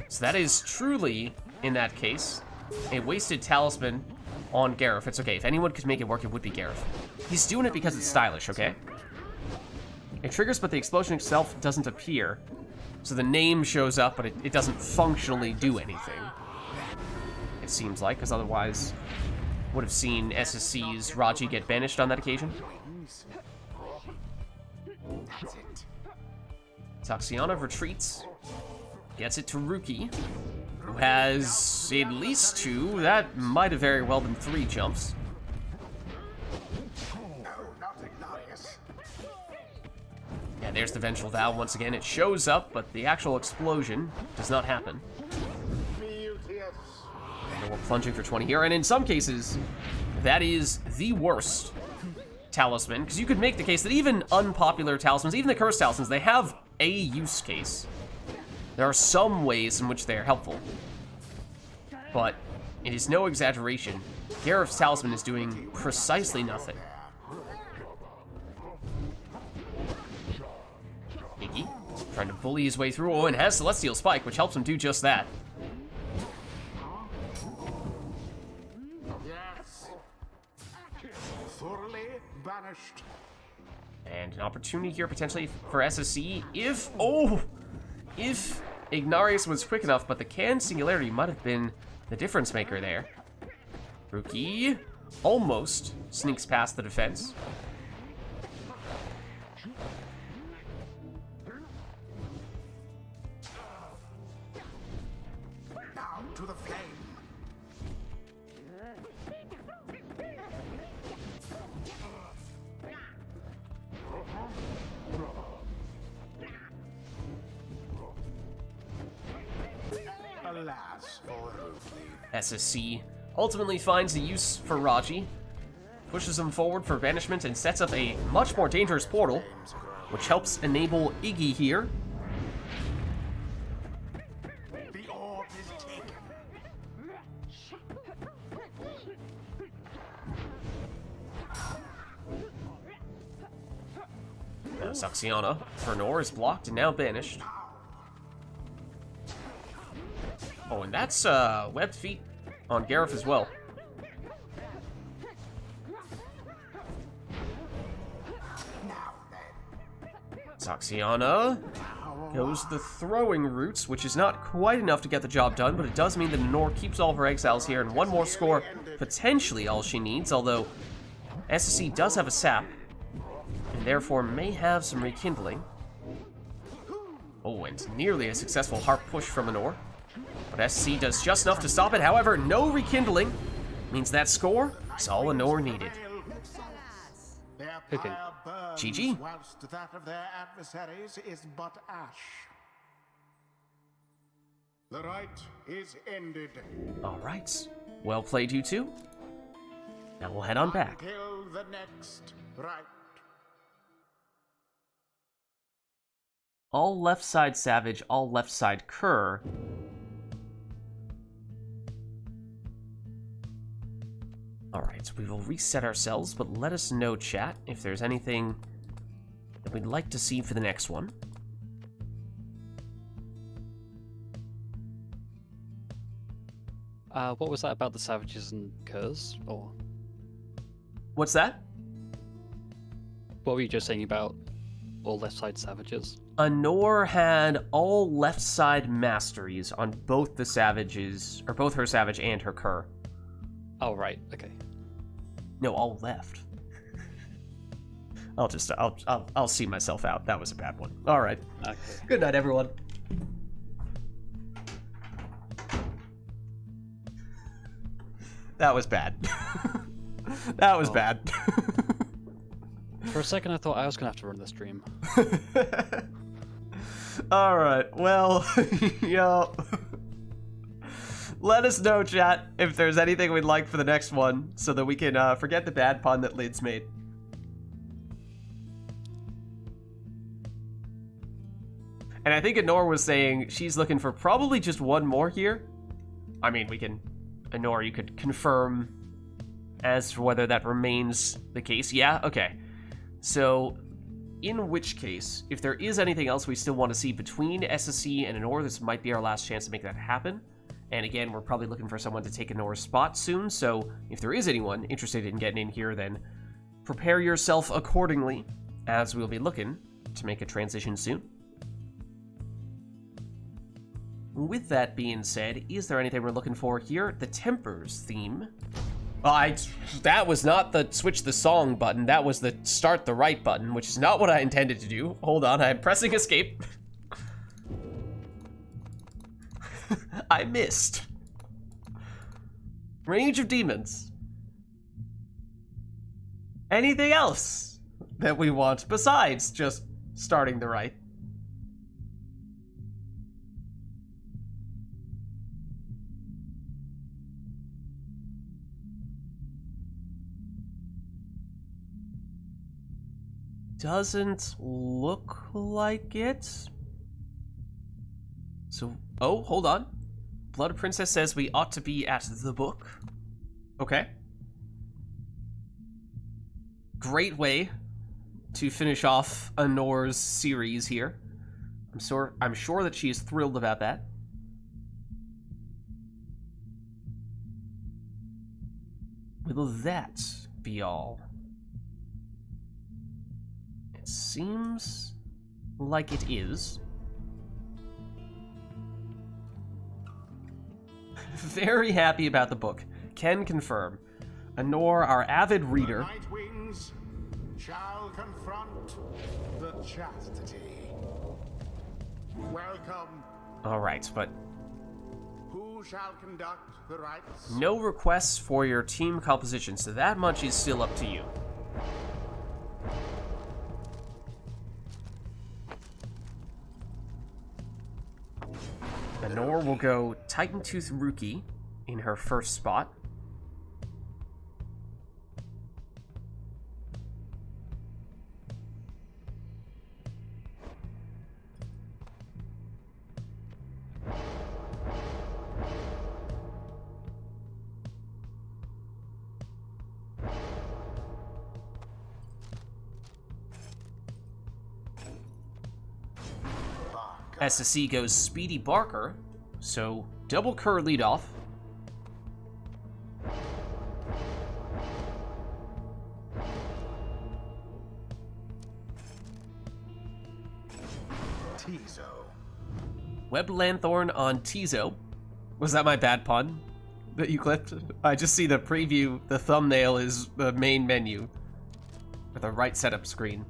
So that is truly, in that case, a wasted talisman on Gareth. It's okay. If anyone could make it work, it would be Gareth. He's doing it because it's stylish, okay? It triggers, but the explosion itself doesn't appear. So the name shows up, but it doesn't functionally do anything. It seems like, because otherwise would have seen SSC's Raji get banished on that occasion. Zoxiana retreats. Gets it to Rookie, who has at least 2. That might have very well been 3 jumps. there's the Vengeful Vow once again. It shows up, but the actual explosion does not happen. And we're plunging for 20 here, and in some cases, that is the worst talisman, because you could make the case that even unpopular talismans, even the cursed talismans, they have a use case. There are some ways in which they are helpful, but it is no exaggeration. Gareth's talisman is doing precisely nothing. Iggy trying to bully his way through. Oh, and has Celestial Spike, which helps him do just that. Yes. Thoroughly banished. And an opportunity here potentially for SSC if Ignarius was quick enough, but the Can Singularity might have been the difference maker there. Rookie almost sneaks past the defense. Now to the flame. Alas for SSC ultimately finds a use for Raji, pushes him forward for banishment, and sets up a much more dangerous portal, which helps enable Iggy here. the orb is taken. Now Saxiana for Nor is blocked and now banished. Oh, and that's webbed feet on Gareth as well. Saxiana goes the throwing route, which is not quite enough to get the job done, but it does mean that Nor keeps all of her exiles here, and one more score, potentially all she needs, although SSC does have a sap, and therefore may have some rekindling. Oh, and nearly a successful harp push from Nor. But SC does just enough to stop it. However, no rekindling means that score is all Anor needed. Their Okay. pyre burns, GG. whilst that of their adversaries is but ash. The rite is ended. All right. Well played, you two. Now we'll head on back. Until the next rite. All left side Savage, all left side Cur. Alright, we will reset ourselves, but let us know, chat, if there's anything that we'd like to see for the next one. What was that about the savages and curs? Or What's that? what were you just saying about all left side savages? Anor had all left side masteries on both the savages, or both her savage and her Cur. Oh, right. Okay. No, all left. I'll see myself out. That was a bad one. All right. Okay. Good night, everyone. That was bad. That was bad. For a second, I thought I was gonna have to run the stream. All right. Well, yo. Let us know, chat, if there's anything we'd like for the next one, so that we can forget the bad pun that Lids made. And I think Anor was saying she's looking for probably just one more here. I mean, Anor, you could confirm as to whether that remains the case. Yeah? Okay. So, in which case, if there is anything else we still want to see between SSC and Anor, this might be our last chance to make that happen. And again, we're probably looking for someone to take Anor's spot soon, so if there is anyone interested in getting in here, then prepare yourself accordingly, as we'll be looking to make a transition soon. With that being said, is there anything we're looking for here? The Tempers theme. That was not the switch the song button, that was the start the right button, which is not what I intended to do. Hold on, I'm pressing escape. I missed. Range of Demons. Anything else that we want besides just starting the rite. Doesn't look like it. So, oh, hold on. Blood Princess says we ought to be at the book. Okay. Great way to finish off Honor's series here. I'm sure that she is thrilled about that. Will that be all? It seems like it is. Very happy about the book. Can confirm. Honor, our avid reader. The night wings shall confront the chastity. Welcome. All right, but Who shall conduct the rites? no requests for your team composition, so that much is still up to you. Honor will go Titan Tooth Rookie in her first spot. SSC goes Speedy Barker, so double Kerr leadoff. Tizo. Web Lanthorn on Tizo. Was that my bad pun that you clipped? I just see the preview, the thumbnail is the main menu with a right setup screen.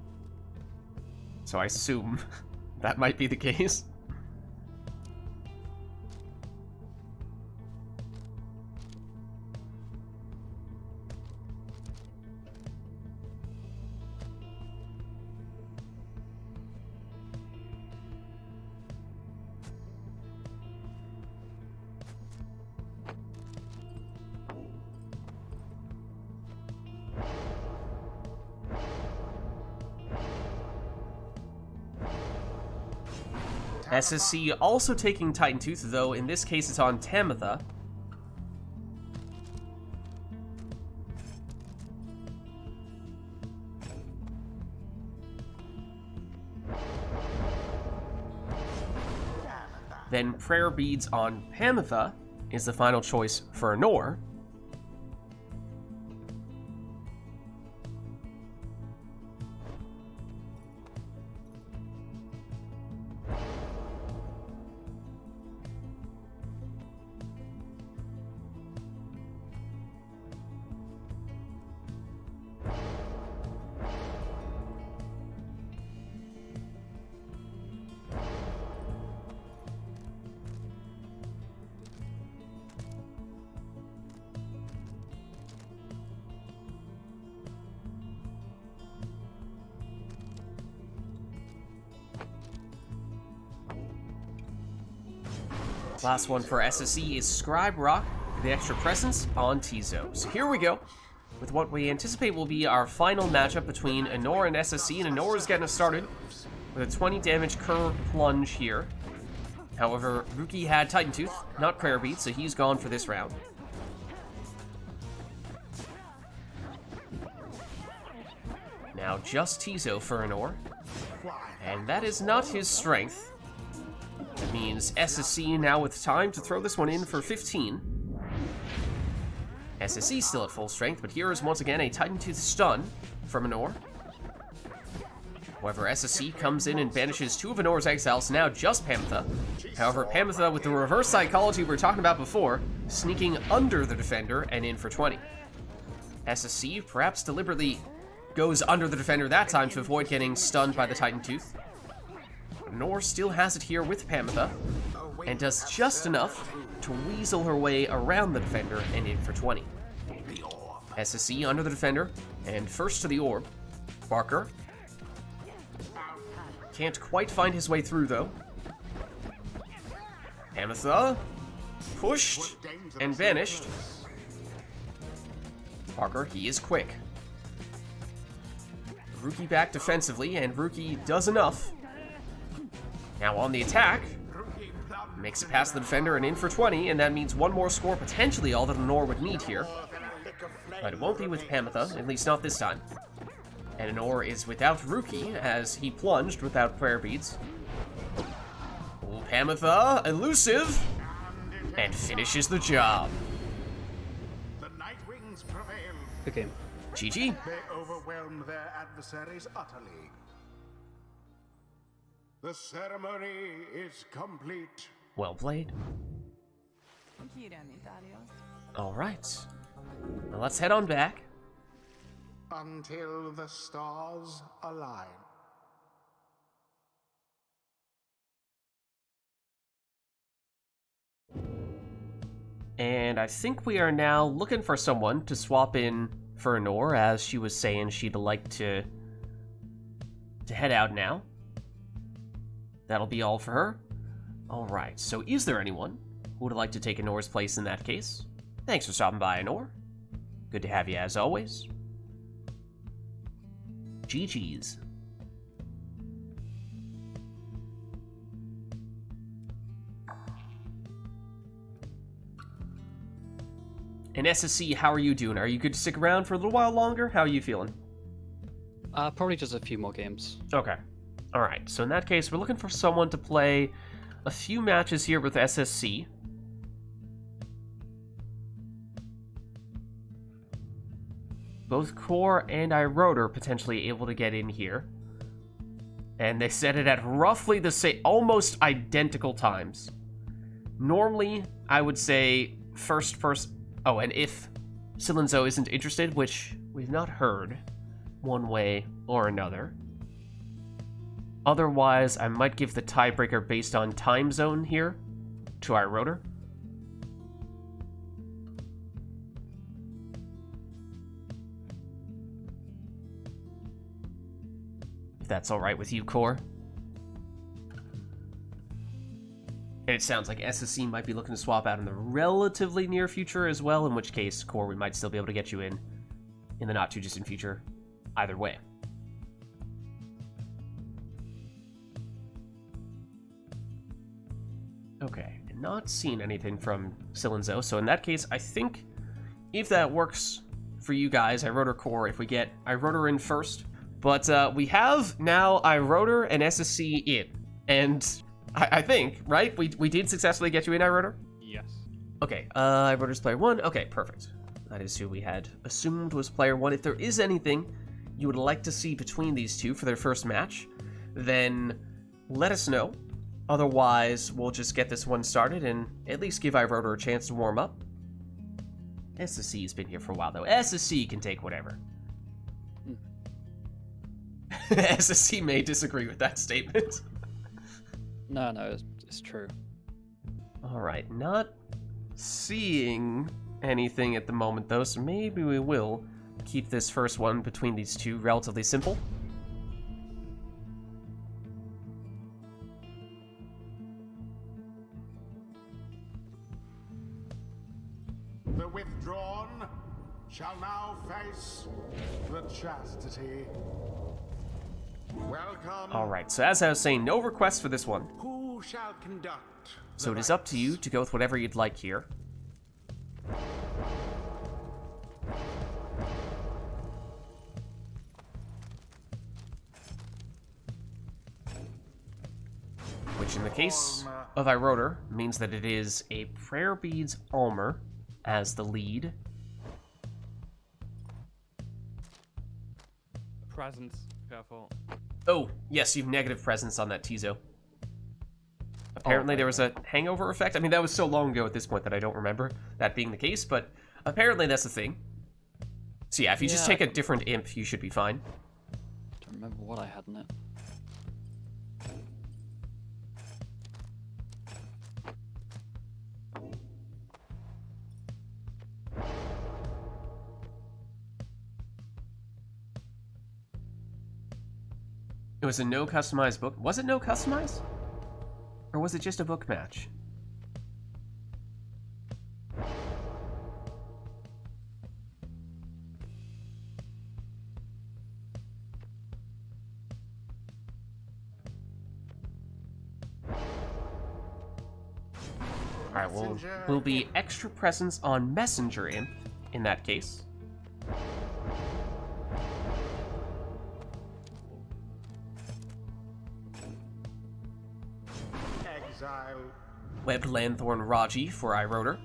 So I assume that might be the case. SSC also taking Titan Tooth, though in this case it's on Tamitha. Then Prayer Beads on Pamitha is the final choice for Honor. Last one for SSE is Scribe Rock, the extra presence on Tizo. So here we go, with what we anticipate will be our final matchup between Honor and SSE, and Honor is getting us started with a 20 damage curve plunge here. However, Rookie had Titan Tooth, not Prayer Beat, so he's gone for this round. Now just Tizo for Honor, and that is not his strength. That means SSC now with time to throw this one in for 15. SSC still at full strength, but here is once again a Titan Tooth stun from Honor. However, SSC comes in and banishes two of Honor's exiles, now just Pamitha. However, Pamitha, with the reverse psychology we were talking about before, sneaking under the defender and in for 20. SSC perhaps deliberately goes under the defender that time to avoid getting stunned by the Titan Tooth. Honor still has it here with Pamitha, and does just enough to weasel her way around the defender and in for 20. SSE under the defender, and first to the orb. Barker. can't quite find his way through, though. Ametha pushed and vanished. Parker, he is quick. Rookie back defensively, and Rookie does enough. Now on the attack, makes it past the defender and in for 20, and that means one more score, potentially all that Honor would need here. But it won't be with Pamitha, at least not this time. And Honor is without Rookie, as he plunged without prayer beads. Oh, Pamitha, elusive, and finishes the job. The Night Wings prevail. Good game. GG. They overwhelm their adversaries utterly. The ceremony is complete. Well played. All right. Now let's head on back. Until the stars align. And I think we are now looking for someone to swap in for Honor, as she was saying she'd like to head out now. That'll be all for her. Alright, so is there anyone who would like to take Honor's place in that case? Thanks for stopping by, Honor. Good to have you as always. GG's. And SSC, how are you doing? Are you good to stick around for a little while longer? How are you feeling? Probably just a few more games. Okay. Alright, so in that case, we're looking for someone to play a few matches here with SSC. Both Core and iRotor are potentially able to get in here. And they set it at roughly the same, almost identical times. Normally, I would say first person... Oh, and if Silenzo isn't interested, which we've not heard one way or another. Otherwise, I might give the tiebreaker based on time zone here to iRotor. If that's alright with you, Core. And it sounds like SSC might be looking to swap out in the relatively near future as well, in which case, Core, we might still be able to get you in the not-too-distant future, either way. Okay, not seeing anything from Silenzo, so in that case, I think if that works for you guys, iRotor Core, if we get iRotor in first, but we have now iRotor and SSC in, and I think, right? We did successfully get you in, iRotor? Yes. Okay, iRotor's player 1, okay, perfect. That is who we had assumed was player 1. If there is anything you would like to see between these two for their first match, then let us know. Otherwise, we'll just get this one started and at least give iRotor a chance to warm up. SSC has been here for a while, though. SSC can take whatever. SSC may disagree with that statement. No, it's true. Alright, not seeing anything at the moment, though, so maybe we will keep this first one between these two relatively simple. The withdrawn shall now face the chastity. Welcome. Alright, so as I was saying, no requests for this one. Who shall conduct? So it is up to you to go with whatever you'd like here. Which in the case of iRotor means that it is a Prayer Beads Almer as the lead. Presence. Careful. Oh, yes, you've negative presence on that Tizo. Apparently there was a hangover effect. I mean, that was so long ago at this point that I don't remember that being the case, but apparently that's the thing. So yeah, if you just take a different imp, you should be fine. Don't remember what I had in it. was a no customized book. Was it no customized? Or was it just a book match? Alright, well, will be extra presence on Messenger Imp in that case. Exile. Webbed Lanthorn Raji for iRotor.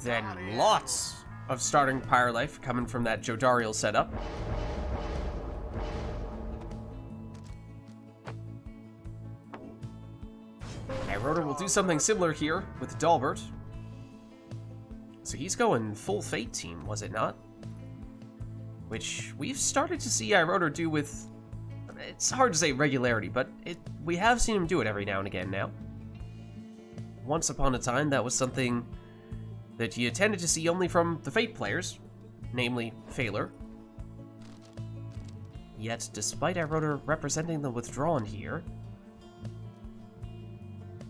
Then lots of starting Pyre life coming from that Jodariel setup. iRotor will do something similar here with Dalbert. So he's going full Fate team, was it not? Which we've started to see iRotor do with, it's hard to say regularity, but we have seen him do it every now and again now. Once upon a time, that was something that you tended to see only from the Fate players, namely Phaler. Yet, despite iRotor representing the Withdrawn here,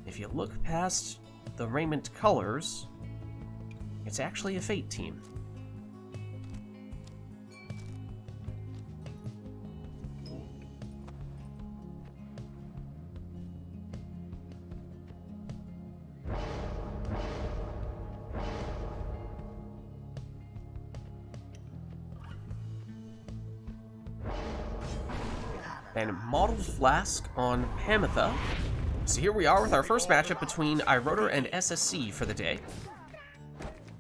if you look past the raiment colors, it's actually a Fate team. And Modeled Flask on Pamitha. So here we are with our first matchup between iRotor and SSC for the day.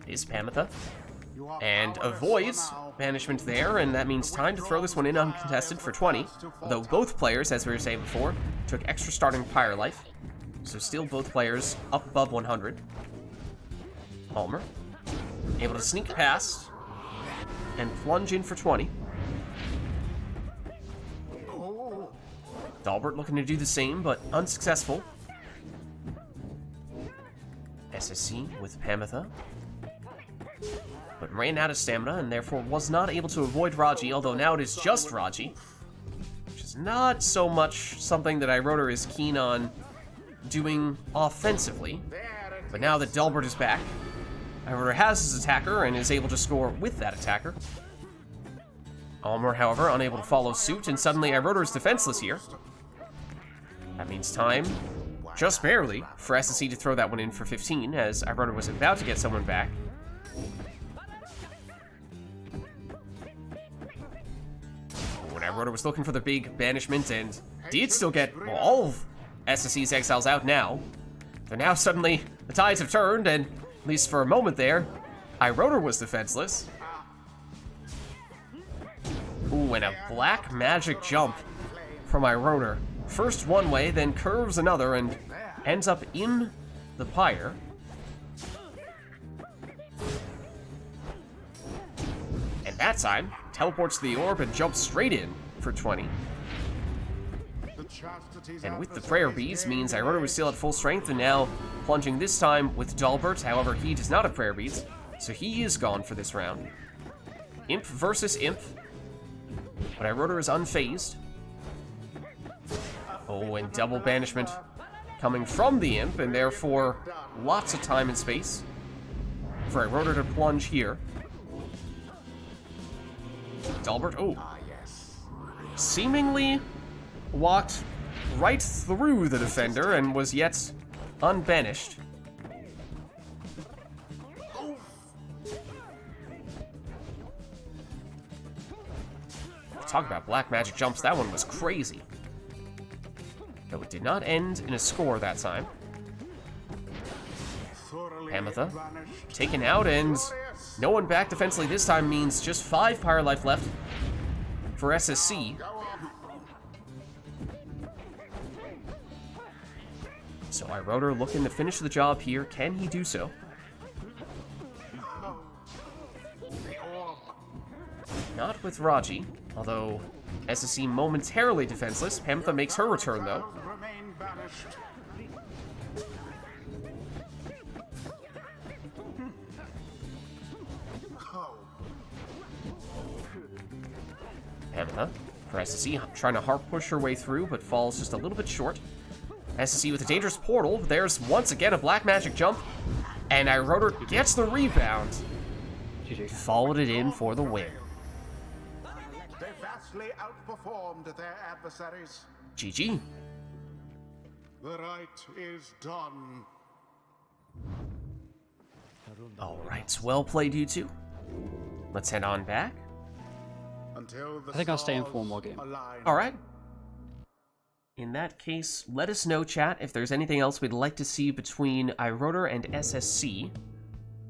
It is Pamitha. And avoids banishment there, and that means time to throw this one in uncontested for 20. Although both players, as we were saying before, took extra starting Pyre life. So still both players up above 100. Palmer, able to sneak past and plunge in for 20. Dalbert looking to do the same, but unsuccessful. SSC with Pamitha. But ran out of stamina and therefore was not able to avoid Raji, although now it is just Raji. Which is not so much something that iRotor is keen on doing offensively. But now that Dalbert is back, iRotor has his attacker and is able to score with that attacker. Almer, however, unable to follow suit, and suddenly iRotor is defenseless here. That means time, just barely, for SSC to throw that one in for 15, as iRotor was about to get someone back. When iRotor was looking for the big banishment and did still get all of SSC's exiles out now, but now suddenly the tides have turned, and at least for a moment there, iRotor was defenseless. Ooh, and a black magic jump from iRotor. First one way, then curves another, and ends up in the Pyre. And that time, teleports to the orb and jumps straight in for 20. And with the Prayer Beads means iRotor was still at full strength, and now plunging this time with Dalbert. However, he does not have Prayer Beads, so he is gone for this round. Imp versus Imp. But iRotor is unfazed. Oh, and double banishment coming from the Imp, and therefore lots of time and space for iRotor to plunge here. Dalbert, oh, seemingly walked right through the defender and was yet unbanished. Talk about black magic jumps, that one was crazy. Though it did not end in a score that time. Hamatha taken out, and no one back defensively this time means just 5 Pyre life left for SSC. So iRotor looking to finish the job here. Can he do so? Not with Raji, although SSC momentarily defenseless. Hamatha makes her return, though. Remain banished. Hamatha, for SSC, trying to hard push her way through, but falls just a little bit short. SSC with a dangerous portal. There's once again a black magic jump, and iRotor gets the rebound. Followed it in for the win. They vastly outperformed their adversaries. GG. The rite is done. Alright, well played, you two. Let's head on back. Until the I think I'll stay in stars for one more game. align. Alright. In that case, let us know, chat, if there's anything else we'd like to see between iRotor and SSC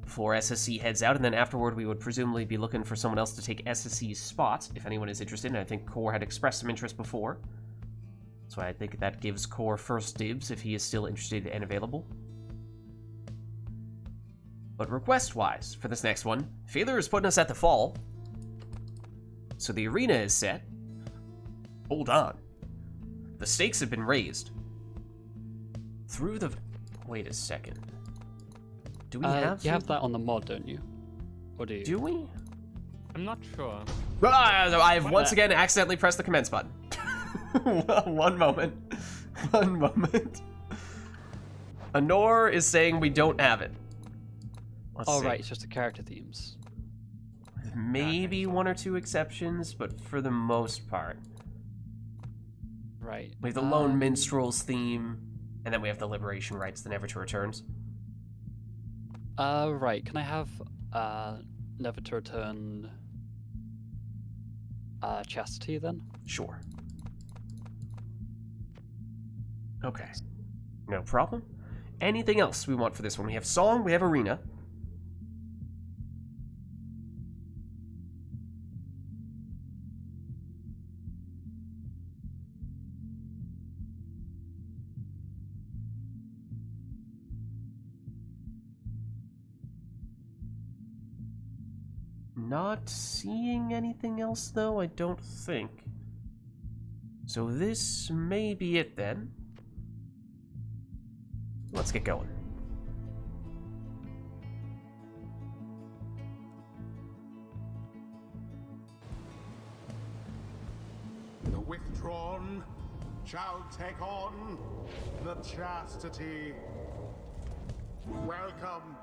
before SSC heads out, and then afterward we would presumably be looking for someone else to take SSC's spot, if anyone is interested, and I think Core had expressed some interest before. So I think that gives Core first dibs if he is still interested and available. But request-wise, for this next one, Failure is putting us at the fall. So the arena is set. Hold on. The stakes have been raised. Through the... Wait a second. Do we have... You have that on the mod, don't you? Or do you? Do we? I'm not sure. I have once again accidentally pressed the commence button. One moment. One moment. Honor is saying we don't have it. Let's see. Right, it's just the character themes. Maybe one or two exceptions, but for the most part. Right. We have the Lone Minstrel's theme, and then we have the Liberation Rites, the Never to Returns. Right. Can I have Never to Return Chastity then? Sure. Okay. No problem. Anything else we want for this one? We have Song, we have Arena. Not seeing anything else, though, I don't think. So this may be it, then. Let's get going. The withdrawn shall take on the chastity. Welcome.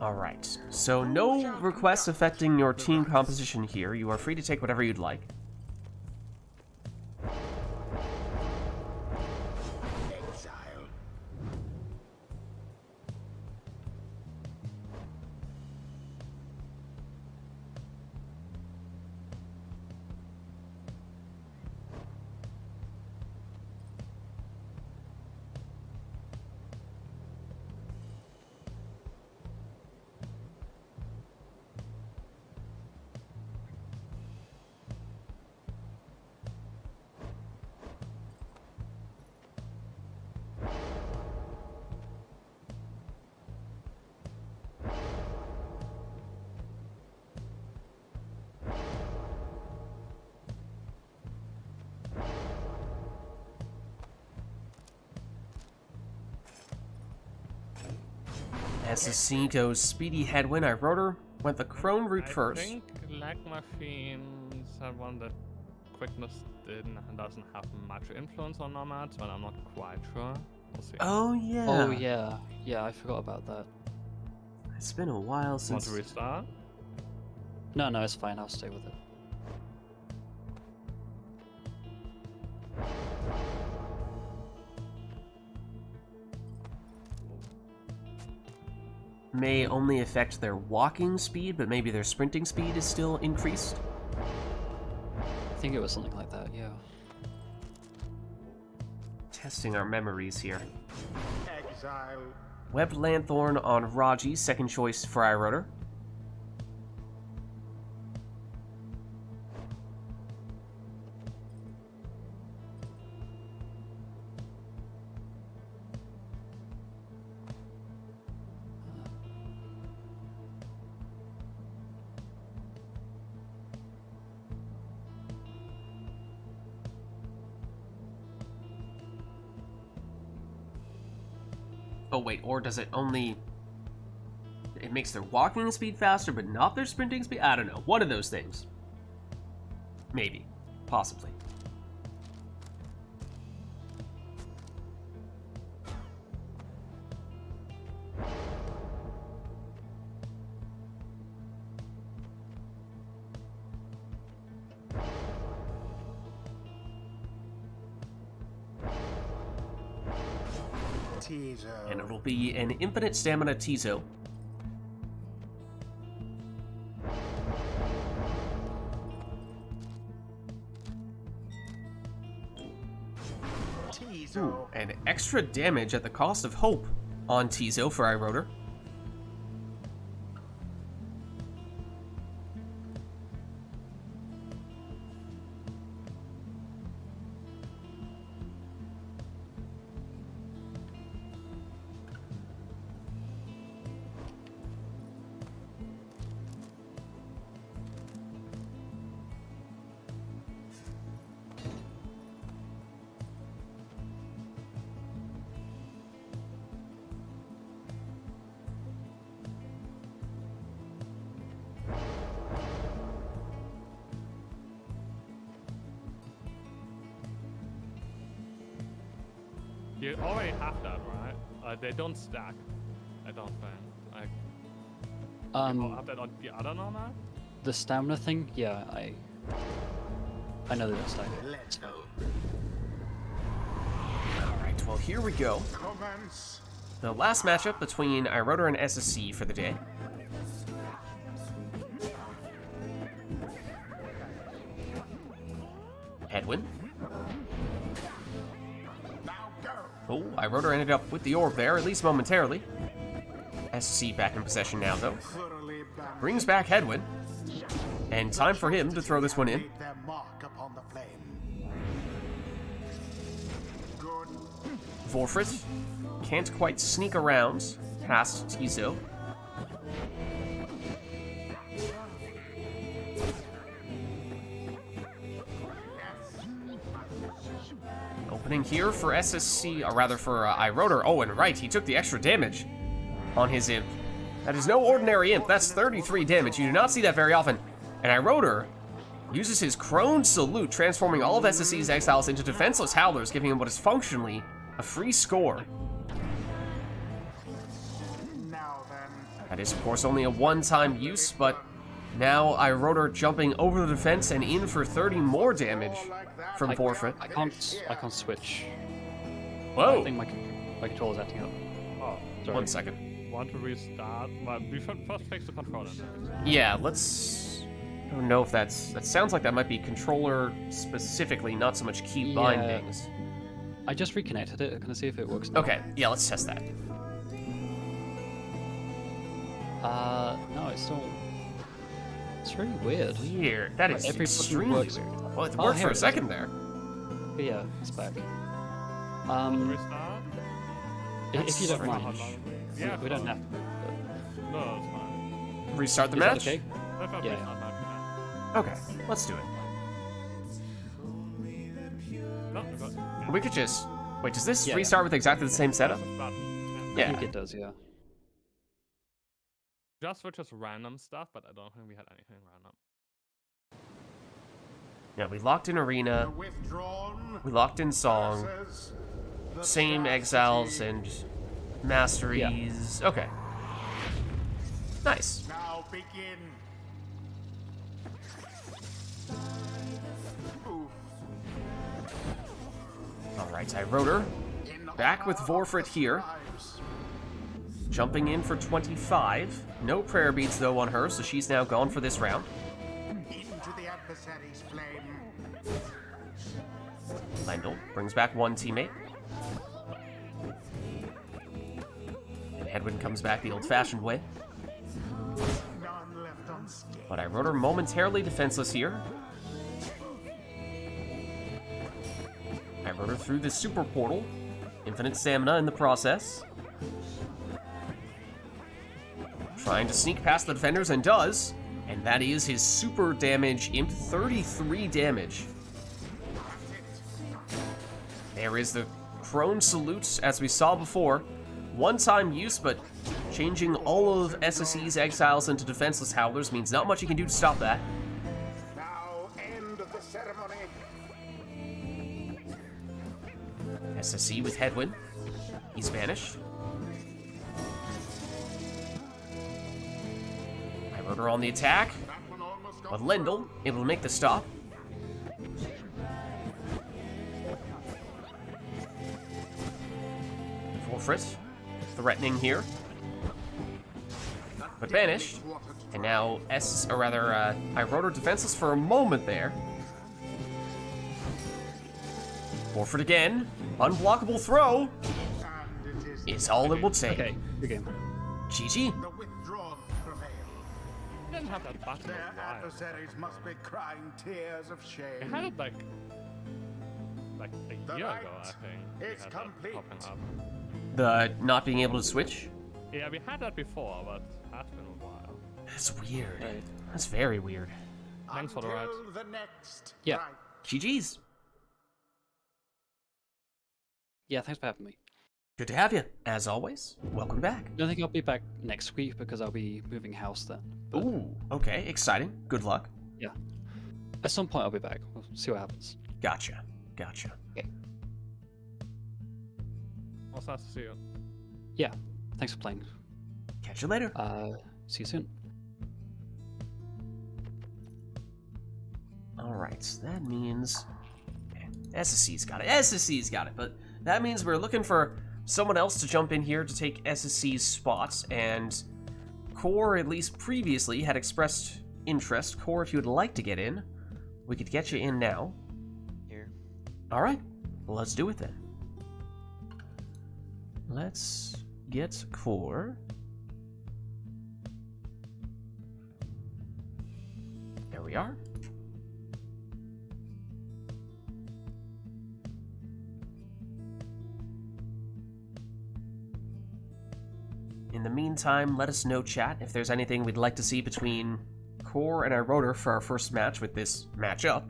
Alright, so no requests affecting your team composition here. You are free to take whatever you'd like. Exile. As the scene goes speedy headwind, iRotor went the Crone route first. I think lag machines are one that quickness doesn't have much influence on nomads, but I'm not quite sure. We'll see. Oh yeah. Oh yeah. Yeah, I forgot about that. It's been a while Want since. to restart? No, it's fine. I'll stay with it. May only affect their walking speed, but maybe their sprinting speed is still increased. I think it was something like that. Yeah. Testing our memories here. Exile. Webbed Lanthorn on Raji, second choice for Iroder. Oh wait, or does it only... It makes their walking speed faster, but not their sprinting speed? I don't know. One of those things. Maybe. Possibly. And it'll be an infinite stamina Tizo. Ooh, and extra damage at the cost of hope on Tizo for Iroder. You already have that, right? They don't stack. I don't think. You have that on the other normal? The stamina thing, yeah, I know they don't stack. Let's go. Alright, well here we go. Commence. The last matchup between Iroder and SSC for the day. Edwin. Oh, Iroder ended up with the orb there, at least momentarily. SSC back in possession now, though. Brings back Hedwin. And time for him to throw this one in. Their mark upon the flame. Good. Vorfrit can't quite sneak around past Tizo. Opening here for SSC, or rather for Iroder. Oh, and right, he took the extra damage on his imp. That is no ordinary imp. That's 33 damage. You do not see that very often. And Iroder uses his Crone Salute, transforming all of SSC's exiles into defenseless howlers, giving him what is functionally a free score. Now then. That is, of course, only a one-time use, but now Iroder jumping over the defense and in for 30 more damage from Vorfrit. I can't switch. I Whoa! think my controller's acting up. Oh, Sorry. 1 second. want to restart? Well, we should first fix the controller. Yeah, let's... I don't know if that sounds like that might be controller specifically, not so much key bindings. I just reconnected it. Can I see if it works now? Okay, yeah, let's test that. No, it's still... It's really weird. Weird. That is Every button extremely works. weird. Well, it Oh, worked here for a it is. second there. But yeah, it's back. Restart? If you don't strange. mind, Yeah, we don't have to. No, it's fine. Restart the Is that match? okay? Let's not Yeah, restart match. Okay, let's do it. No, we got We could just... Wait, does this Yeah, restart with exactly the same setup? start. I Yeah. think it does, yeah. Just for just random stuff, but I don't think we had anything random. Yeah, we locked in Arena, The withdrawn we locked in Song, versus the same scarcity. exiles and masteries. Okay. Nice. Now begin. Oof. Alright, Iroder In back with honor of Vorfrit the here. scribes. Jumping in for 25. No prayer beads though on her, so she's now gone for this round. Into the adversary's flame. Lendl brings back one teammate. And Headwind comes back the old-fashioned way. None left unscathed. But I wrote her momentarily defenseless here. I wrote her through the super portal. Infinite stamina in the process. Trying to sneak past the defenders, and does. And that is his super damage, Imp, 33 damage. There is the Crone Salute, as we saw before. One-time use, but changing all of SSE's exiles into defenseless howlers means not much you can do to stop that. Now end the ceremony. SSE with Headwind. He's banished. I wrote her on the attack, That one almost got but Lendl able to make the stop. Forfeit, threatening here, but banished. And now I wrote her defenseless for a moment there. Forfeit again. Unblockable throw and it is is all it will take. Okay, good game. GG. the withdrawn prevail. I didn't have that button Their in a while. adversaries must be crying tears of I shame. had it like a The year right ago, I think. We is had that complete. popping up. The not being able to switch? Yeah, we had that before, but it has been a while. That's weird. Right. That's very weird. Thanks for the ride. Until the next Yeah. rite. GG's. Yeah, thanks for having me. Good to have you. As always, welcome back. I don't think I'll be back next week because I'll be moving house then. But Ooh, okay, exciting. Good luck. yeah. At some point I'll be back. We'll see what happens. Gotcha. Gotcha. Also nice to see you. Yeah. Thanks for playing. Catch you later. See you soon. Alright, so that means... SSC's got it. SSC's got it, but that means we're looking for someone else to jump in here to take SSC's spots, and Core, at least previously, had expressed interest. Core, if you would like to get in, we could get you in now. Here. Alright, well, let's do it then. Let's get Core. There we are. In the meantime, let us know, chat, if there's anything we'd like to see between Core and Rotor for our first match with this matchup.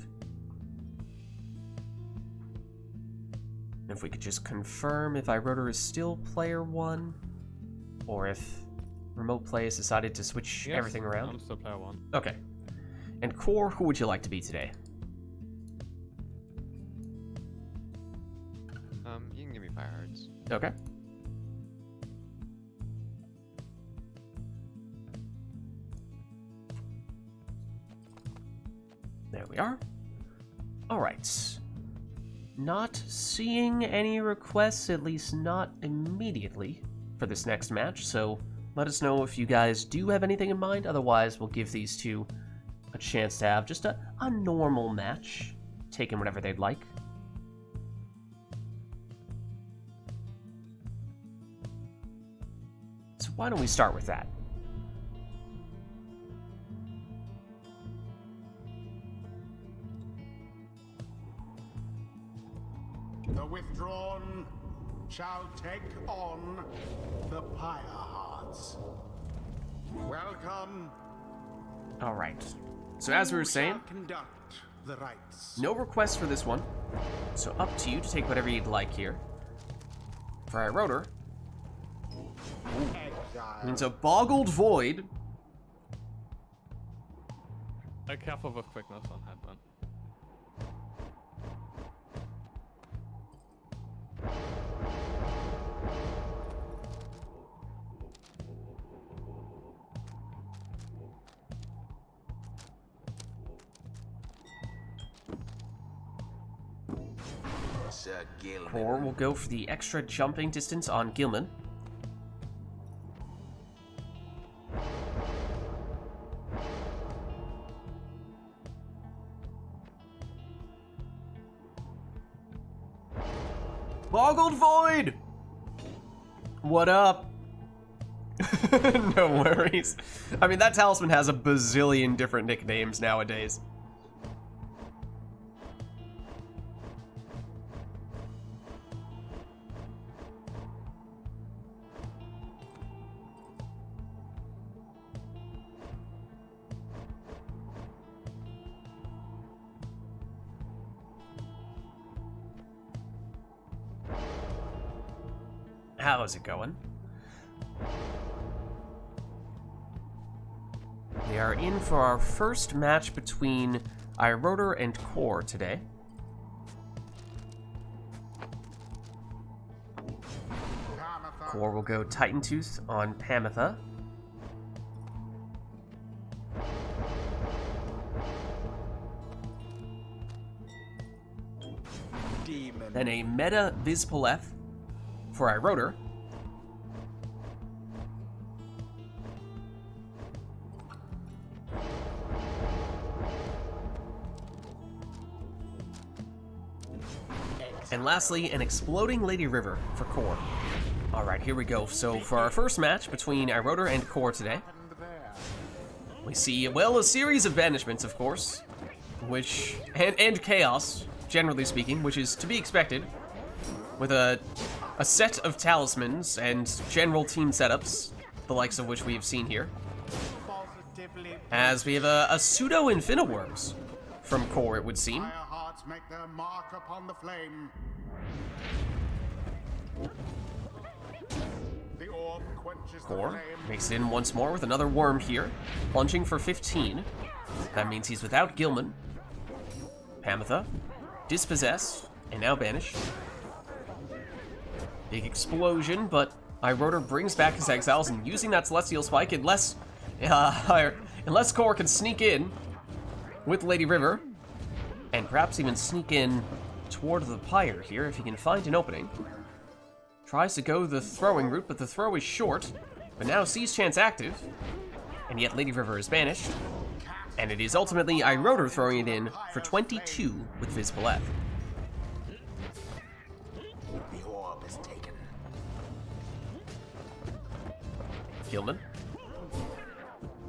If we could just confirm if iRotor is still player 1, or if Remote Play has decided to switch Yes, everything around. I'm still player 1. Okay. And Core, who would you like to be today? You can give me Pyre Hearts. Okay. There we are. Alright. Not seeing any requests, at least not immediately, for this next match, so let us know if you guys do have anything in mind. Otherwise, we'll give these two a chance to have just a normal match, taking whatever they'd like. So why don't we start with that? The withdrawn shall take on the Pyre Hearts. Welcome. All right. So as we were saying, Shall conduct the rites. no requests for this one. So up to you to take whatever you'd like here. For iRotor, Exile. means a Boggled Void. Careful with quickness on Headman. Sir Gilman. Core will go for the extra jumping distance on Gilman. Boggled Void! What up? No worries. I mean, that talisman has a bazillion different nicknames nowadays. How's it going? We are in for our first match between Iroder and Core today. Core will go Titan Tooth on Pamitha. Then a meta Vizpoleth for Iroder. And lastly, an Exploding Lady River for Core. Alright, here we go. So for our first match between Iroder and Core today, we see, well, a series of banishments, of course, which, and chaos, generally speaking, which is to be expected, with a set of talismans and general team setups, the likes of which we have seen here. As we have a pseudo Infiniworms from Core, it would seem. Make their mark upon the flame. The orb quenches Core the flame. makes it in once more with another worm here, plunging for 15. That means he's without Gilman. Pamitha, dispossessed, and now banished. Big explosion, but Iroder brings back his exiles, and using that Celestial Spike, unless Core can sneak in with Lady River, and perhaps even sneak in toward the Pyre here if he can find an opening. Tries to go the throwing route, but the throw is short, but now sees chance active, and yet Lady River is banished, and it is ultimately Iroder throwing it in for 22 with Vizpoleth. The orb is taken. Gilman.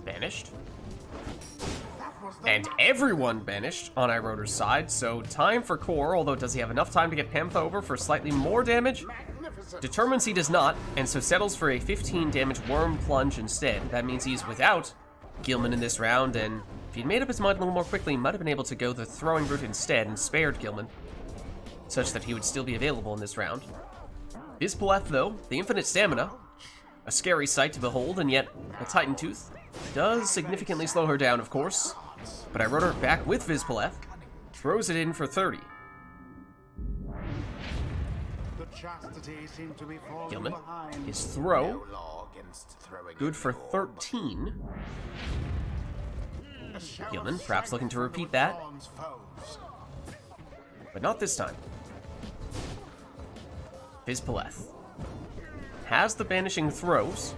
Banished. And everyone banished on Iroder's side, so time for Core, although does he have enough time to get Pamitha over for slightly more damage? Determines he does not, and so settles for a 15 damage Worm Plunge instead. That means he's without Gilman in this round, and if he'd made up his mind a little more quickly, he might have been able to go the throwing route instead and spared Gilman, such that he would still be available in this round. Vizpoleth, though, the infinite stamina, a scary sight to behold, and yet a Titan Tooth does significantly slow her down, of course. But Iroder back with Vizpoleth, throws it in for 30. Gilman, his throw, good for 13. Gilman, perhaps looking to repeat that, but not this time. Vizpoleth has the banishing throws,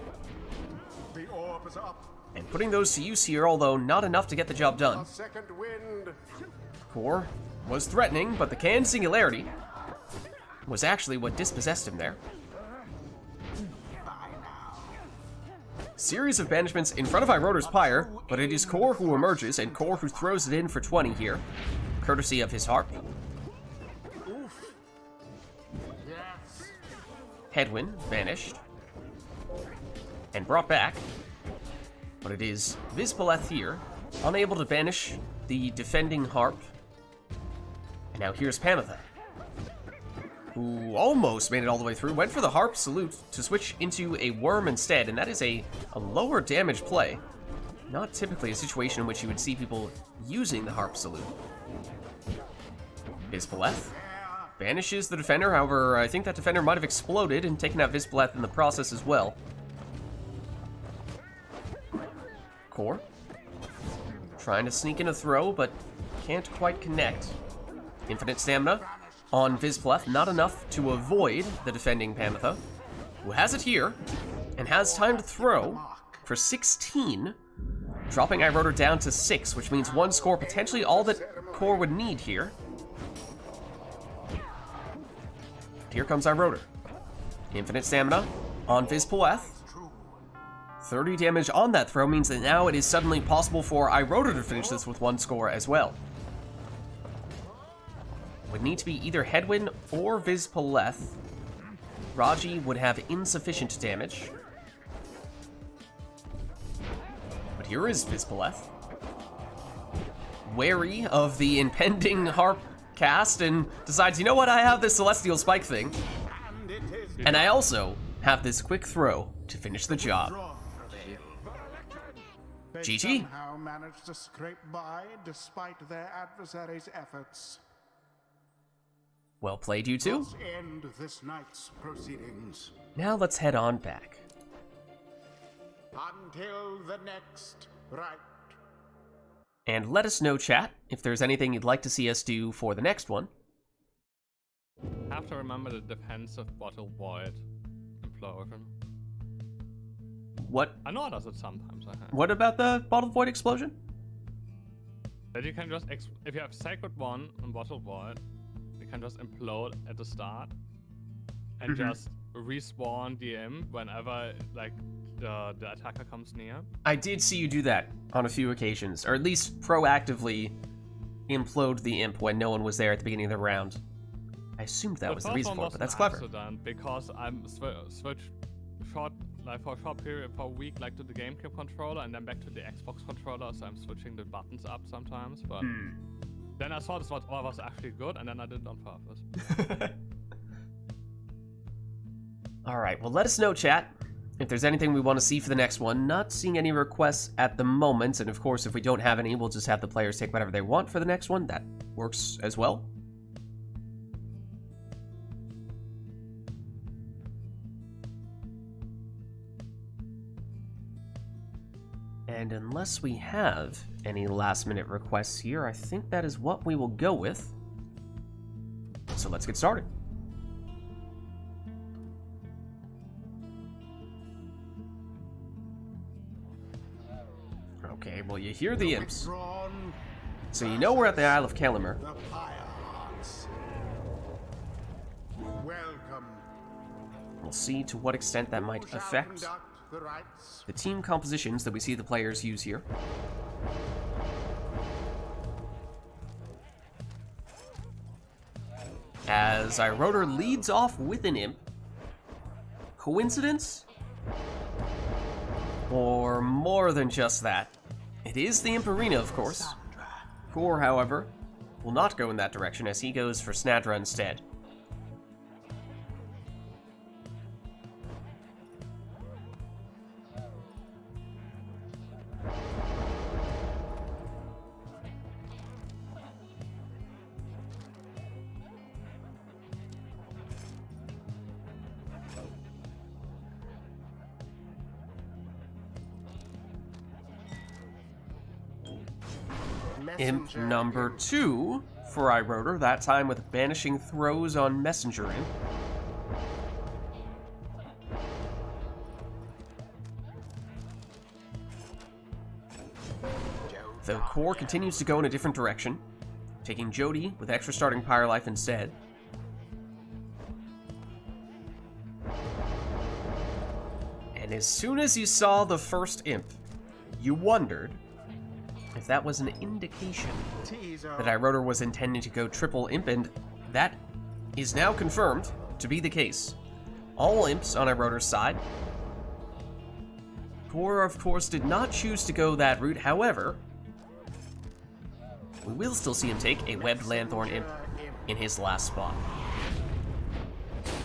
and putting those to use here, although not enough to get the job done. Core was threatening, but the canned Singularity was actually what dispossessed him there. Series of banishments in front of Iroder's Pyre, but it is Core who emerges, and Core who throws it in for 20 here, courtesy of his harp. Headwind banished, and brought back. But it is Vizpoleth here, unable to banish the defending harp. And now here's Pamitha, who almost made it all the way through, went for the harp salute to switch into a worm instead, and that is a lower damage play. Not typically a situation in which you would see people using the harp salute. Vizpoleth banishes the defender, however, I think that defender might have exploded and taken out Vizpoleth in the process as well. Core trying to sneak in a throw, but can't quite connect. Infinite stamina on Vizpoleth, not enough to avoid the defending Pamitha, who has it here and has time to throw for 16, dropping Iroder down to 6, which means one score, potentially all that Core would need here. Here comes Iroder. Infinite stamina on Vizpoleth. 30 damage on that throw means that now it is suddenly possible for iRotor to finish this with 1 score as well. Would need to be either Headwind or Vizpaleth. Raji would have insufficient damage. But here is Vizpaleth. Wary of the impending harp cast and decides, you know what, I have this Celestial Spike thing. And I also have this quick throw to finish the job. They GG. somehow managed to scrape by despite their adversaries' efforts. Well played, you two. Let's end this night's proceedings. Now let's head on back. Until the next rite. And let us know, chat, if there's anything you'd like to see us do for the next one. Have to remember the defensive bottle void implosion. What? I know it does it sometimes. I have. What about the Bottled Void explosion? That you can just if you have Sacred One and Bottle Void, you can just implode at the start and just respawn the imp whenever like the attacker comes near. I did see you do that on a few occasions, or at least proactively implode the imp when no one was there at the beginning of the round. I assumed that was the reason for it, but that's clever. Accident because I'm switched short like for a short period for a week like to the GameCube controller and then back to the Xbox controller, so I'm switching the buttons up sometimes. But then I saw this was actually good, and then I did it on purpose. All right, well, let us know, chat, if there's anything we want to see for the next one. Not seeing any requests at the moment, and of course, if we don't have any, we'll just have the players take whatever they want for the next one. That works as well. And unless we have any last-minute requests here, I think that is what we will go with. So let's get started. Okay, well, you hear the imps, Withdrawn, so you know we're at the Isle of Kalamer. the Pyre Hearts. Welcome. We'll see to what extent that might Who shall affect conduct the rites? the team compositions that we see the players use here. As iRotor leads off with an imp. Coincidence? Or more than just that? It is the imp arena, of course. Kor, however, will not go in that direction as he goes for Snadra instead. Imp Messenger number 2 for iRotor, that time with banishing throws on Messenger Imp. The core continues to go in a different direction, taking Jody with extra starting Pyre life instead. And as soon as you saw the first imp, you wondered if that was an indication teaser. that iRotor was intending to go triple imp, and that is now confirmed to be the case. All imps on iRotor's side. Core, of course, did not choose to go that route, however, we will still see him take a webbed Lanthorn imp in his last spot.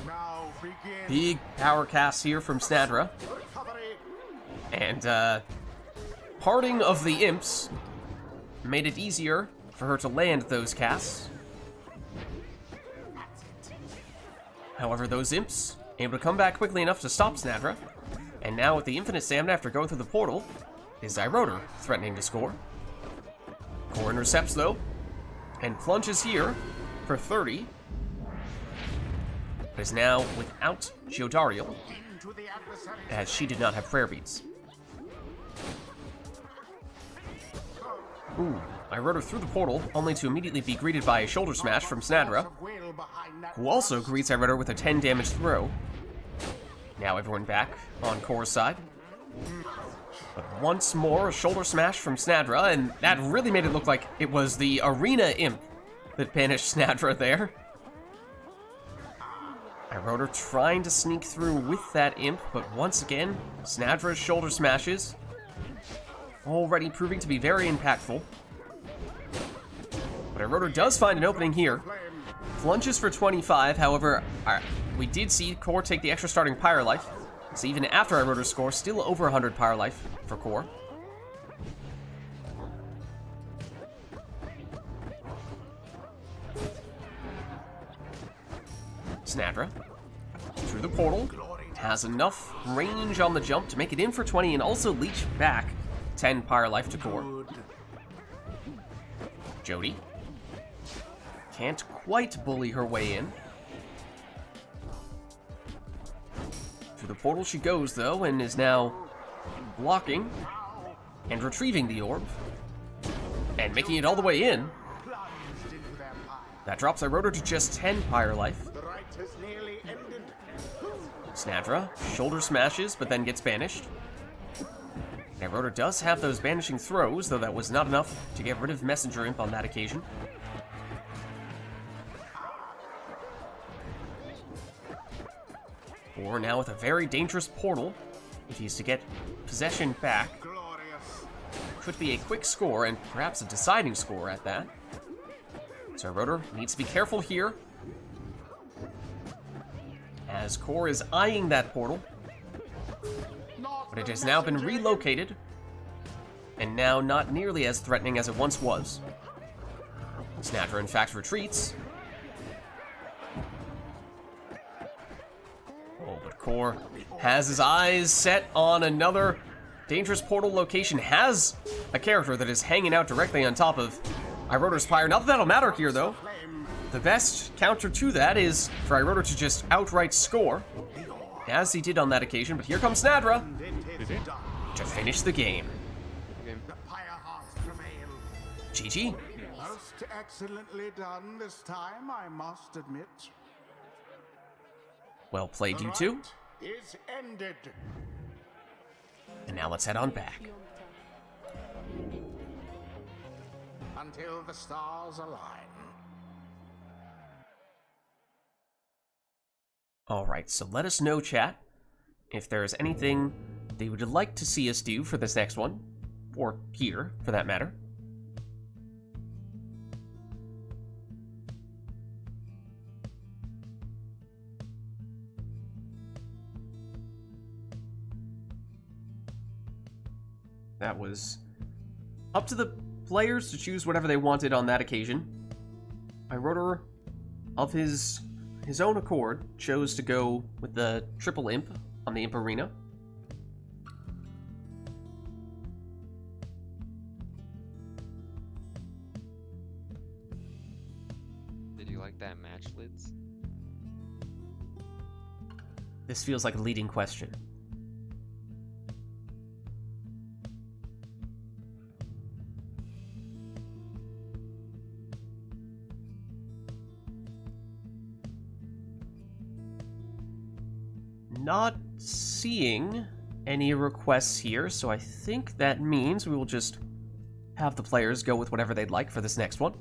Now begin. Big power cast here from Snadra, Recovery. and parting of the imps made it easier for her to land those casts. However, those imps able to come back quickly enough to stop Snadra, and now with the infinite stamina after going through the portal, is iRotor threatening to score. Core intercepts though, and plunges here for 30, but is now without Geodariel, Into the adversary's as she did not have prayer beads. Ooh, iRotor through the portal, only to immediately be greeted by a shoulder smash from Snadra, of will behind that who also thrust. greets iRotor with a 10 damage throw. Now everyone back on Core's side. But once more, a shoulder smash from Snadra, and that really made it look like it was the Arena Imp that banished Snadra there. Iroder trying to sneak through with that Imp, but once again, Snadra's shoulder smashes. Already proving to be very impactful. But Iroder does find an opening here. Plunges for 25, however, we did see Core take the extra starting Pyre life. So even after Iroder's score, still over 100 Pyre life for Core. Snadra, through the portal, has enough range on the jump to make it in for 20 and also leech back 10 Pyre life to Core. Jody can't quite bully her way in. Through the portal she goes, though, and is now blocking and retrieving the orb and making it all the way in. That drops Iroder to just 10 Pyre life. Snadra, shoulder smashes, but then gets banished. Iroder does have those banishing throws, though that was not enough to get rid of Messenger Imp on that occasion. Or now with a very dangerous portal, if he's to get possession back. Could be a quick score, and perhaps a deciding score at that. So Iroder needs to be careful here, as Core is eyeing that portal. But it has now been relocated, and now not nearly as threatening as it once was. Snadra, in fact, retreats. Oh, but Core has his eyes set on another dangerous portal location, has a character that is hanging out directly on top of Iroder's Pyre. Not that that'll matter here, though. The best counter to that is for Iroder to just outright score, as he did on that occasion. But here comes Snadra to finish the game. GG. Most excellently done this time, I must admit. Well played, you two. Is ended. And now let's head on back. Until the stars align. Alright, so let us know, chat, if there's anything that you would like to see us do for this next one, or here, for that matter. That was up to the players to choose whatever they wanted on that occasion. Iroder, of his own accord, chose to go with the triple imp on the Imp Arena. Did you like that match, Lids? This feels like a leading question. Not seeing any requests here, so I think that means we will just have the players go with whatever they'd like for this next one.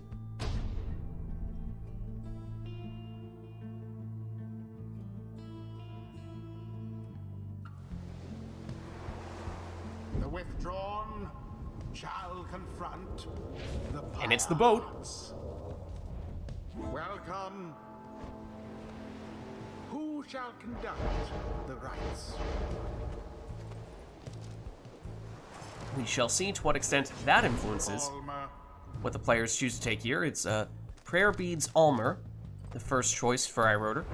The withdrawn shall confront the And it's the boat. pirates. Welcome. Who shall conduct the rites? We shall see to what extent that influences Alma, what the players choose to take here. It's Prayer Beads Almer, the first choice for Iroder.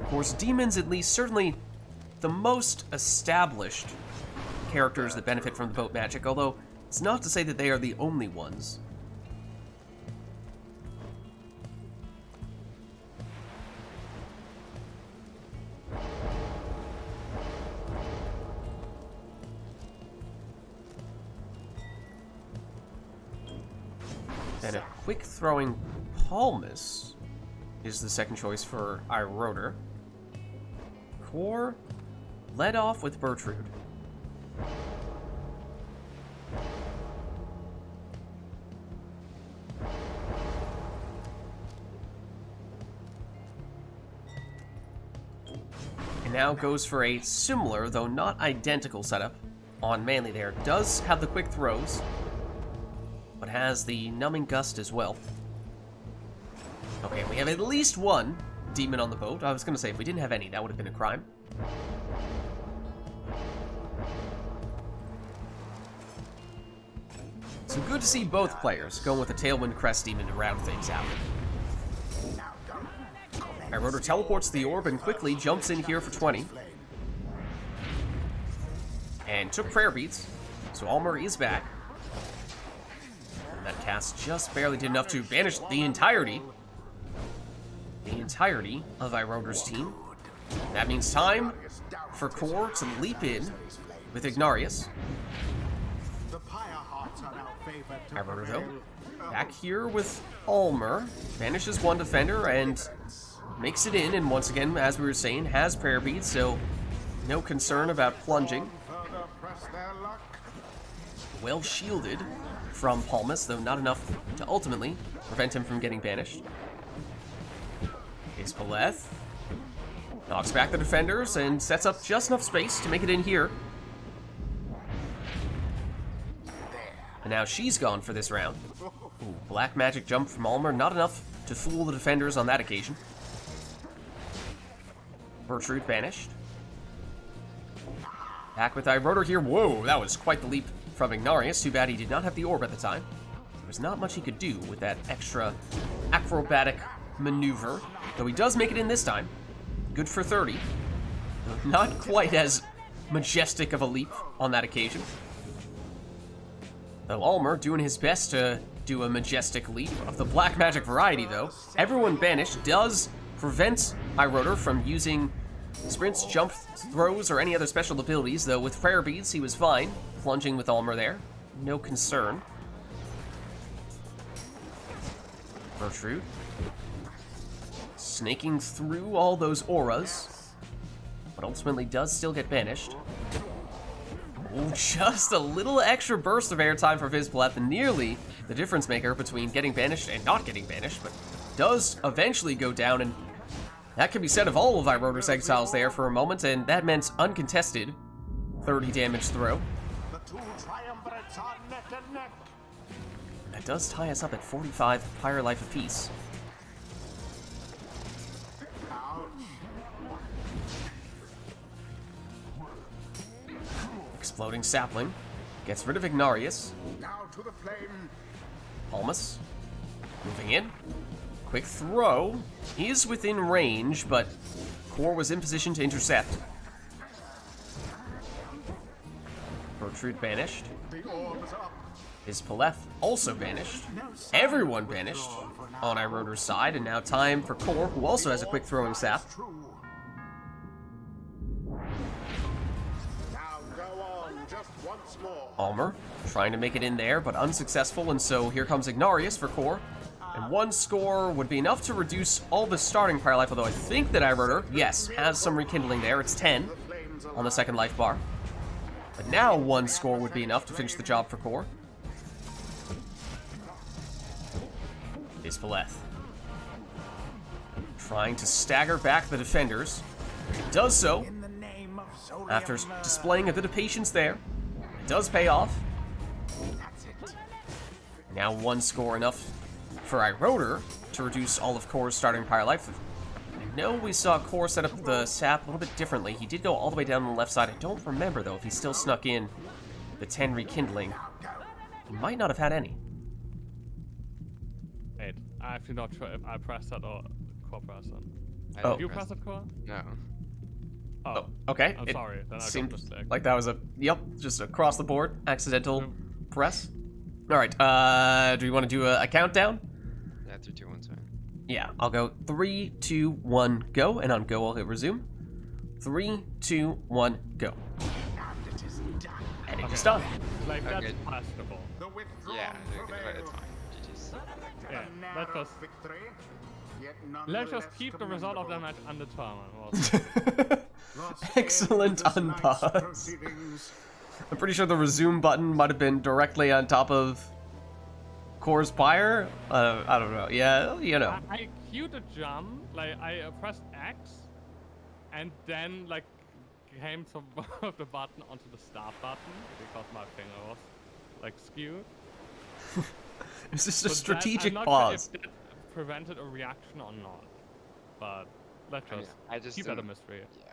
Of course, demons, at least, certainly the most established characters that benefit from the boat magic, although it's not to say that they are the only ones. And a quick throwing Palmus is the second choice for Iroder. Core led off with Bertrude. And now goes for a similar, though not identical setup on Manly there. Does have the quick throws, but has the numbing gust as well. Okay, we have at least one demon on the boat. I was going to say, if we didn't have any, that would have been a crime. So good to see both players going with the Tailwind Crest Demon to round things out. Rotor teleports the orb and quickly jumps in here for 20. And took Prayer Beads, so Almer is back. And that cast just barely did enough to banish the entirety of Iroder's team. That means time for Core to leap in with Ignarius. Iroder, though, back here with Almer, banishes one defender and makes it in, and once again, as we were saying, has Prayer Beads, so no concern about plunging. Well shielded from Palmas, though not enough to ultimately prevent him from getting banished. Is Paleth. Knocks back the defenders and sets up just enough space to make it in here. And now she's gone for this round. Ooh, black magic jump from Almer, not enough to fool the defenders on that occasion. Bertrude banished. Back with Iroder here. Whoa, that was quite the leap from Ignarius. Too bad he did not have the orb at the time. There was not much he could do with that extra acrobatic maneuver, though he does make it in this time. Good for 30. Not quite as majestic of a leap on that occasion. Though Almer doing his best to do a majestic leap of the black magic variety, though. Everyone banished does prevent Iroder from using sprints, jump, throws, or any other special abilities, though with Prayer Beads he was fine, plunging with Almer there. No concern. Bertrude. Snaking through all those auras, but ultimately does still get banished. Ooh, just a little extra burst of airtime for Vizpleth, and nearly the difference maker between getting banished and not getting banished, but does eventually go down, and that can be said of all of Iroder's exiles there for a moment, and that meant uncontested 30 damage throw. That does tie us up at 45 Pyre life apiece. Exploding sapling gets rid of Ignarius. Palmas moving in. Quick throw. He is within range, but Core was in position to intercept. Bertrude banished. Is Paleth also banished? Everyone banished on Iroder's side, and now time for Core, who also has a quick throwing sap. Almer trying to make it in there, but unsuccessful, and so here comes Ignarius for Core. And one score would be enough to reduce all the starting Pyre life, although I think that Iroder, yes, has some rekindling there. It's 10 on the second life bar. But now one score would be enough to finish the job for Core. Is Paleth. Trying to stagger back the defenders. It does so after displaying a bit of patience there. It does pay off. Now one score enough for Iroder to reduce all of Core's starting Pyre life. I know we saw Core set up the sap a little bit differently. He did go all the way down on the left side. I don't remember, though, if he still snuck in the 10 rekindling. He might not have had any. Wait, I'm actually not sure if I pressed that or Core pressed that. I Did you press it, Core? No. Oh, Okay. I'm It sorry. Then I seemed got mistake. like that was just across the board, accidental press. All right, do we want to do a countdown? Yeah, 3, 2, 1, sorry. Yeah, I'll go 3, 2, 1, go, and on go I'll hit resume. 3, 2, 1, go. And it is done. Like, that's Okay. passable. Yeah, it's fine. GG's. Yeah, that was... yet Let's just nonetheless keep the result of the commendable. match undetermined. Thus Excellent end this night's unpause. proceedings. I'm pretty sure the resume button might have been directly on top of Core's Pyre. I don't know. Yeah, you know. I queued a jump, like I pressed X, and then like came to move the button onto the start button because my finger was like skewed. It's just a So strategic I'm not pause. sure if that prevented a reaction or not, but let's I mean, just I just keep that a didn't- mystery. Yeah.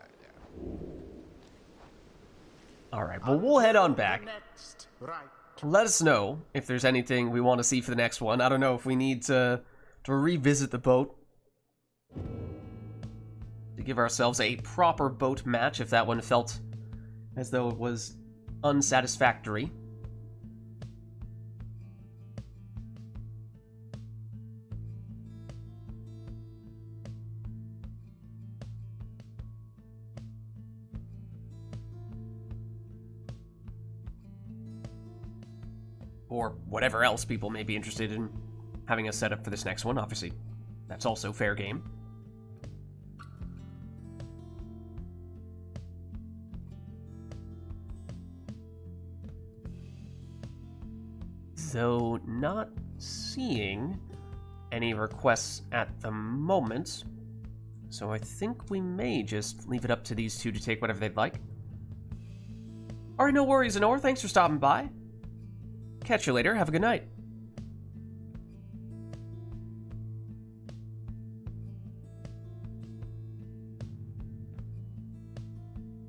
All right, well, we'll head on back. Next, right. Let us know if there's anything we want to see for the next one. I don't know if we need to revisit the boat to give ourselves a proper boat match if that one felt as though it was unsatisfactory. Or whatever else people may be interested in having us set up for this next one. Obviously, that's also fair game. Though not seeing any requests at the moment, so I think we may just leave it up to these two to take whatever they'd like. Alright, no worries, Anor. Thanks for stopping by. Catch you later. Have a good night.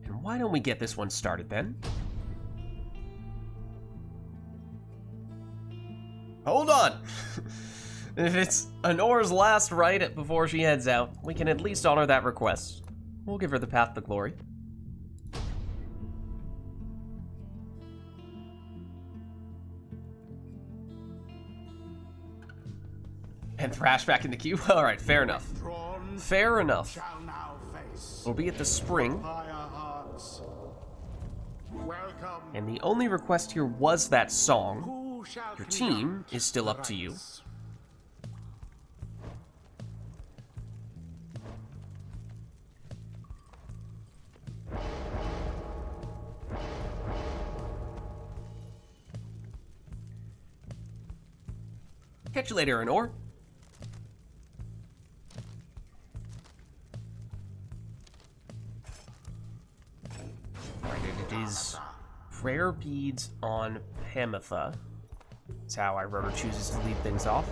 And why don't we get this one started then? Hold on! If it's Anor's last rite before she heads out, we can at least honor that request. We'll give her the path to glory. And Thrash back in the queue? Alright, fair enough. Drawn Fair enough. shall now face. We'll be at the spring, Fire hearts. Welcome. and the only request here was that song. Who shall Your team conduct is still the up to you. rites? Catch you later, Anor. Alright, it is prayer beads on Pamitha. That's how Iroder chooses to lead things off.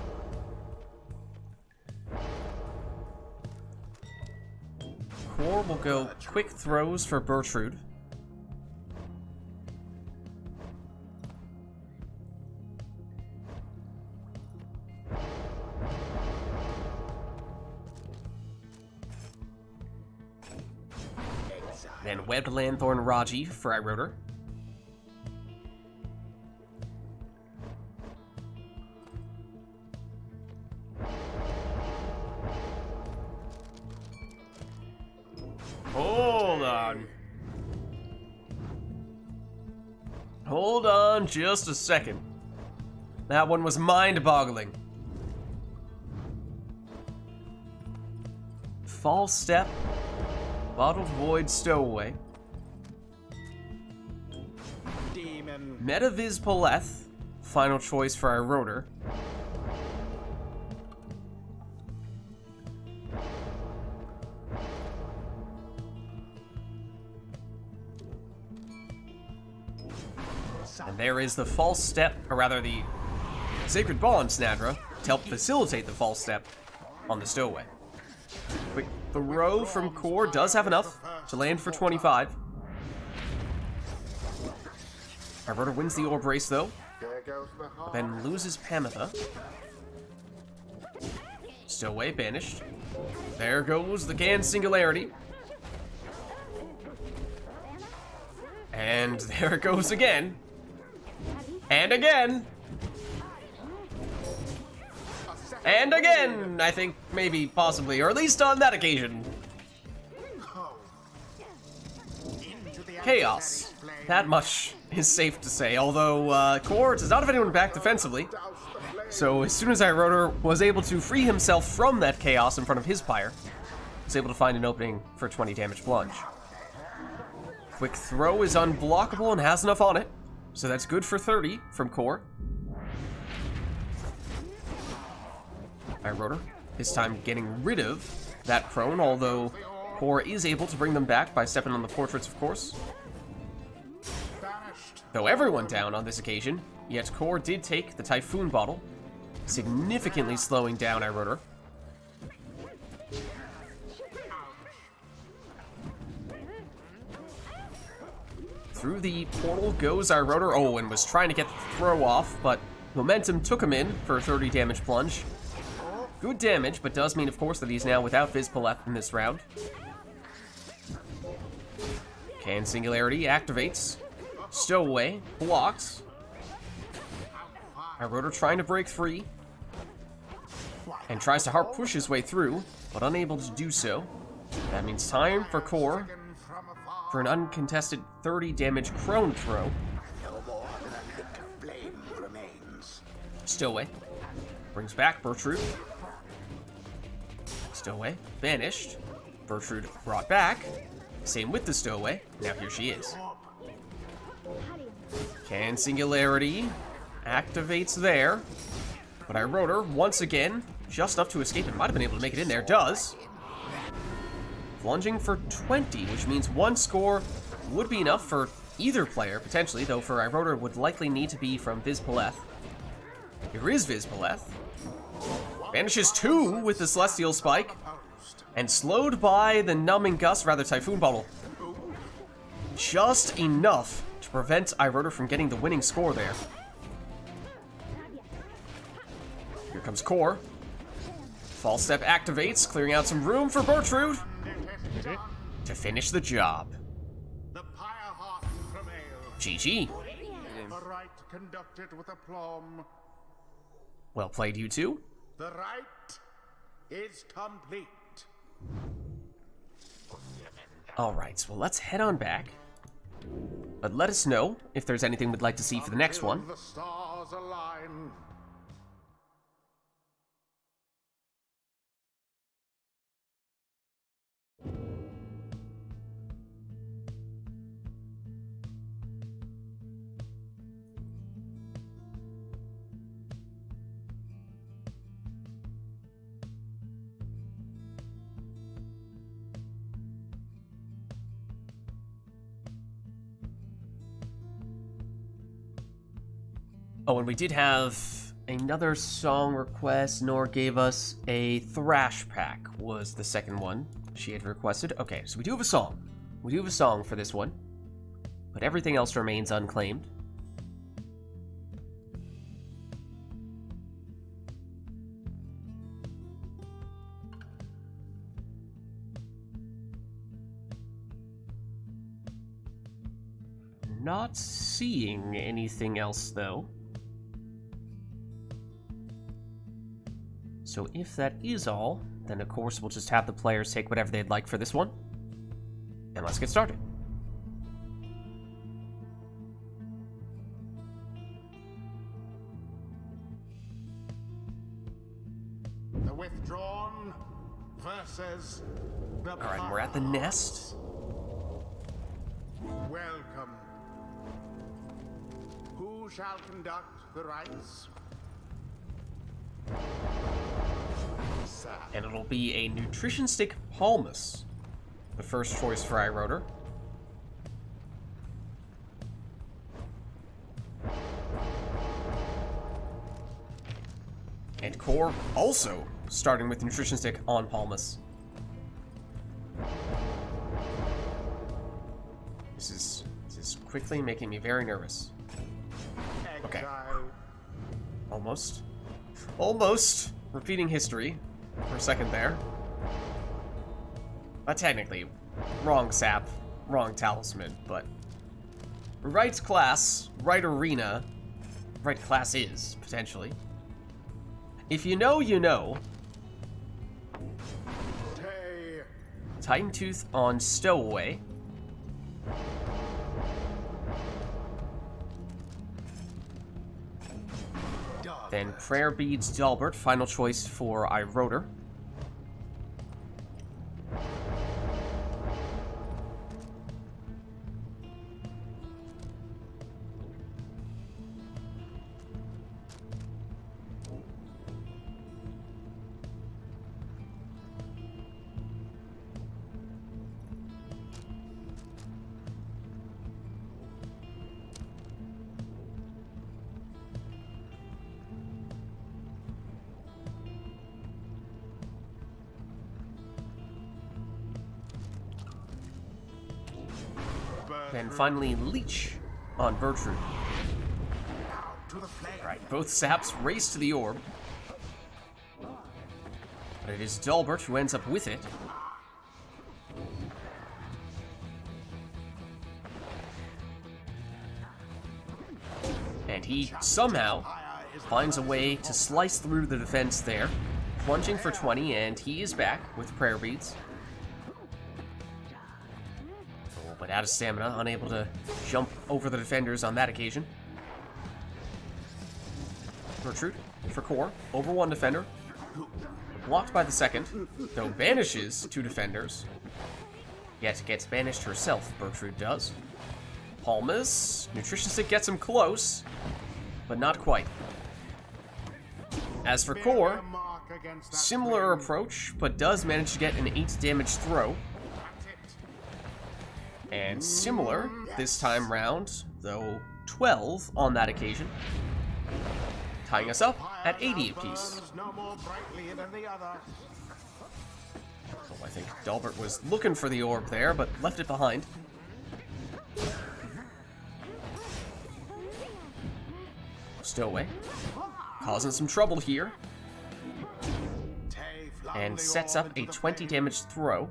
Core will go quick throws for Bertrude. Then Webbed Lanthorn Raji for Iroder. Hold on. Hold on just a second. That one was mind-boggling. False Step, Bottled Void Stowaway, Demon. Metaviz Paleth, final choice for Iroder. And there is the false step, or rather the Sacred Bond Snadra, to help facilitate the false step on the stowaway. Quick throw from Core does have enough to land for 25. Iroder wins the Orb Race though, There goes the heart. then loses Pamitha. Stowaway banished. There goes the Gan Singularity. And there it goes again. And again. And again, I think, maybe, possibly, or at least on that occasion. Into the Chaos. adversary's flame. That much is safe to say, although Core does not have anyone back defensively. So as soon as Iroder was able to free himself from that chaos in front of his Pyre, was able to find an opening for a 20 damage plunge. Quick throw is unblockable and has enough on it, so that's good for 30 from Core. Iroder, this time getting rid of that prone, although Core is able to bring them back by stepping on the portraits, of course. Though everyone down on this occasion, yet Core did take the Typhoon Bottle, significantly slowing down Iroder. Through the portal goes Iroder. Oh, and was trying to get the throw off, but momentum took him in for a 30 damage plunge. Good damage, but does mean, of course, that he's now without Vids in this round. Can Singularity activates. Stowaway blocks. Iroder trying to break free. And tries to hard push his way through, but unable to do so. That means time for Core for an uncontested 30 damage Crone throw. Stowaway brings back Bertrude. Stowaway vanished. Bertrude brought back. Same with the Stowaway. Now here she is. Can Singularity activates there. But Iroder, once again, just enough to escape. It might have been able to make it in there. Does. Plunging for 20, which means one score would be enough for either player, potentially, though for Iroder would likely need to be from Vids. Here is Vids. Vanishes 2 with the Celestial Spike, and slowed by the Numbing Gust, rather Typhoon Bottle. Just enough to prevent Iroder from getting the winning score there. Here comes Core. False Step activates, clearing out some room for Bertrude to finish the job. The Pyre heart prevails. GG. The rite conducted with aplomb. Well played, you two. The rite is complete. Alright, well let's head on back. But let us know if there's anything we'd like to see for the next one. The stars align. Oh, and we did have another song request. Nor gave us a Thrash Pack, was the second one she had requested. Okay, so we do have a song. We do have a song for this one. But everything else remains unclaimed. Not seeing anything else, though. So if that is all, then of course we'll just have the players take whatever they'd like for this one. And let's get started. The withdrawn versus the Alright, we're at the nest. Welcome. Who shall conduct the rites? And it'll be a Nutrition Stick Palmus, the first choice for Iroder. And Core also starting with Nutrition Stick on Palmus. This is quickly making me very nervous. Okay. Almost repeating history for a second there. Technically, wrong sap, wrong talisman, but right class, right arena, right class is, potentially. If you know, you know. Titan Tooth on Stowaway. Then Prayer Beads Dalbert, final choice for iRotor. And finally, Leech on Bertrude. Alright, both saps race to the orb. But it is Dalbert who ends up with it. And he somehow finds a way to slice through the defense there. Plunging for 20, and he is back with Prayer Beads. But out of stamina, unable to jump over the defenders on that occasion. Bertrude for core, over one defender. Blocked by the second, though banishes two defenders. Yet gets banished herself, Bertrude does. Palmas, Nutrition Stick gets him close, but not quite. As for core, similar approach, but does manage to get an 8 damage throw. And similar, this time round, though 12 on that occasion. Tying us up at 80 apiece. Oh, I think Dalbert was looking for the orb there, but left it behind. Stowaway, causing some trouble here. And sets up a 20 damage throw.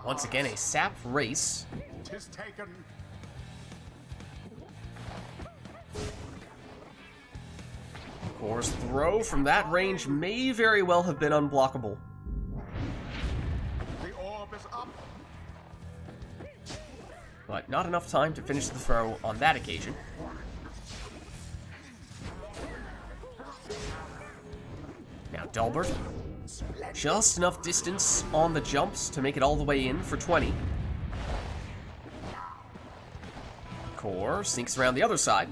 Once again, a sap race. Core's throw from that range may very well have been unblockable. The orb is up. But not enough time to finish the throw on that occasion. Now Dalbert, just enough distance on the jumps to make it all the way in for 20. Core sneaks around the other side.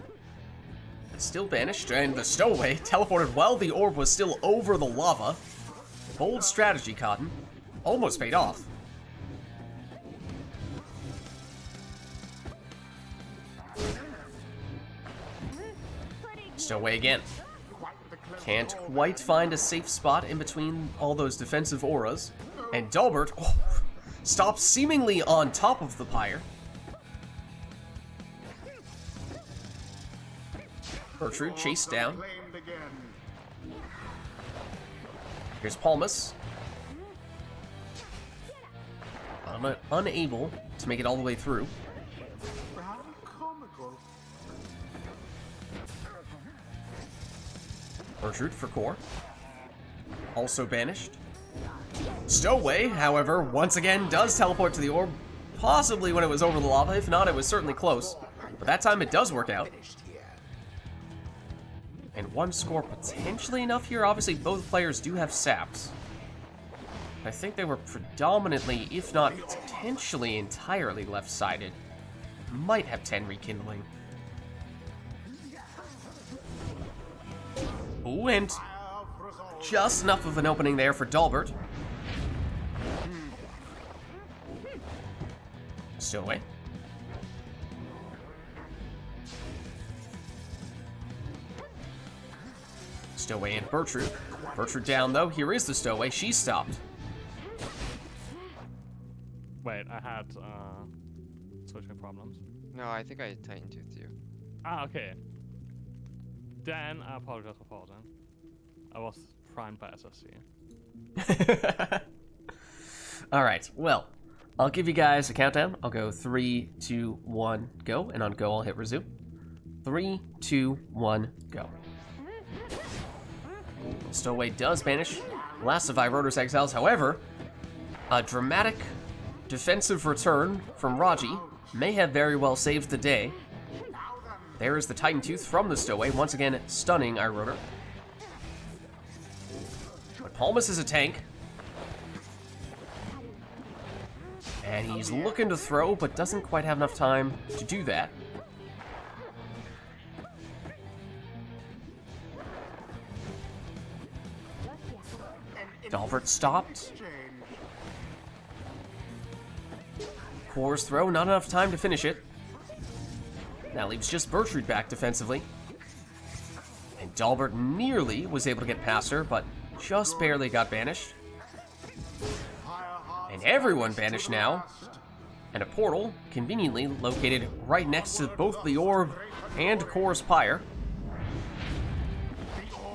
Still banished, and the Stowaway teleported while the orb was still over the lava. Bold strategy, Cotton. Almost paid off. Stowaway again. Can't quite find a safe spot in between all those defensive auras. And Dalbert stops seemingly on top of the Pyre. Bertrude chased down. Here's Palmas. Unable to make it all the way through. Bertrude for core. Also banished. Stowaway, however, once again does teleport to the orb. Possibly when it was over the lava. If not, it was certainly close. But that time it does work out. And one score potentially enough here. Obviously, both players do have saps. I think they were predominantly, if not potentially entirely left-sided. Might have 10 rekindling. Ooh, and just enough of an opening there for Dalbert. Stowaway. Stowaway and Bertrude. Bertrude down, though. Here is the Stowaway. She stopped. Wait, I had switching problems. No, I think I titan-toothed you. Ah, okay. Then I apologize for pausing. I was primed by SSC. Alright, well, I'll give you guys a countdown. I'll go 3, 2, 1, go. And on go, I'll hit resume. 3, 2, 1, go. Stowaway does banish. Last of iRotor's exiles, however, a dramatic defensive return from Raji may have very well saved the day. There is the Titan Tooth from the Stowaway, once again stunning iRotor. But Palmas is a tank. And he's looking to throw, but doesn't quite have enough time to do that. Dalbert stopped. Core's throw, not enough time to finish it. That leaves just Bertrude back defensively. And Dalbert nearly was able to get past her, but just barely got banished. And everyone banished now. And a portal conveniently located right next to both the orb and Core's Pyre.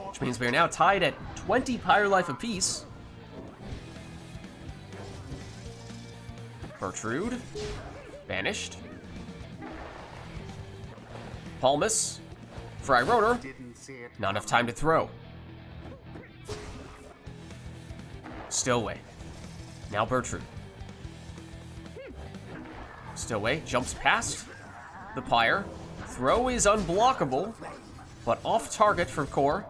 Which means we are now tied at 20 Pyre life apiece. Bertrude, banished. Palmas, for iRotor, not enough time to throw. Stowaway, now Bertrude. Stowaway jumps past the Pyre. Throw is unblockable, but off target for Core.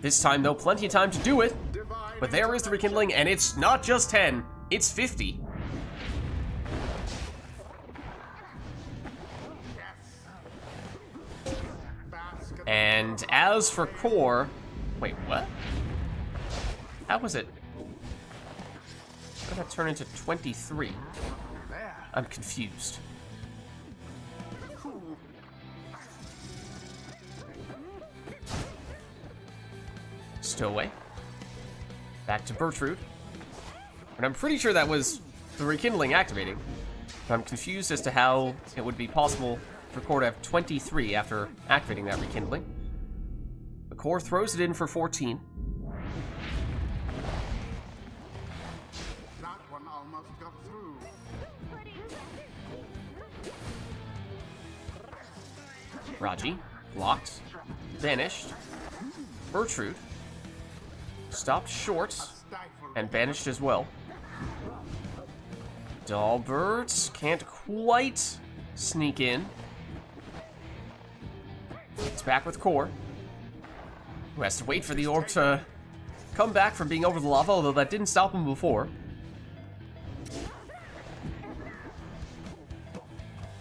This time, though, plenty of time to do it. But there is the rekindling, and it's not just 10, it's 50. And as for Core... Wait, what? How was it? How did that turn into 23? I'm confused. Stowaway. Back to Bertrude. And I'm pretty sure that was the rekindling activating. But I'm confused as to how it would be possible for Core to have 23 after activating that rekindling. The Core throws it in for 14. That one almost got through. Raji, blocked, vanished. Bertrude, stopped short, and banished as well. Dalbert can't quite sneak in. It's back with Core, who has to wait for the orb to come back from being over the lava, although that didn't stop him before.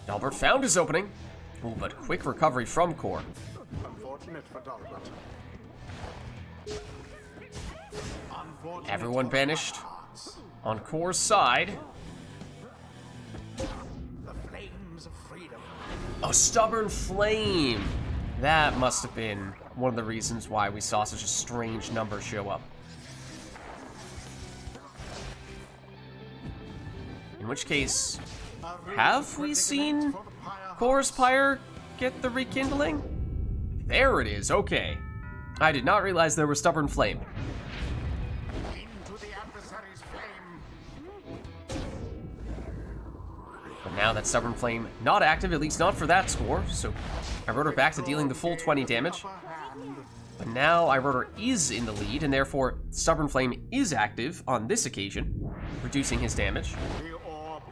Dalbert found his opening. Ooh, but quick recovery from Core. Unfortunate for Dalbert. Everyone banished on Core's side. The flames of freedom. A stubborn flame. That must have been one of the reasons why we saw such a strange number show up. In which case, have we seen Core's Pyre get the rekindling? There it is, okay. I did not realize there was stubborn flame. Into the adversary's flame. But now that stubborn flame not active, at least not for that score, so iRotor back to dealing the full 20 damage. But now iRotor is in the lead, and therefore stubborn flame is active on this occasion, reducing his damage. The orb.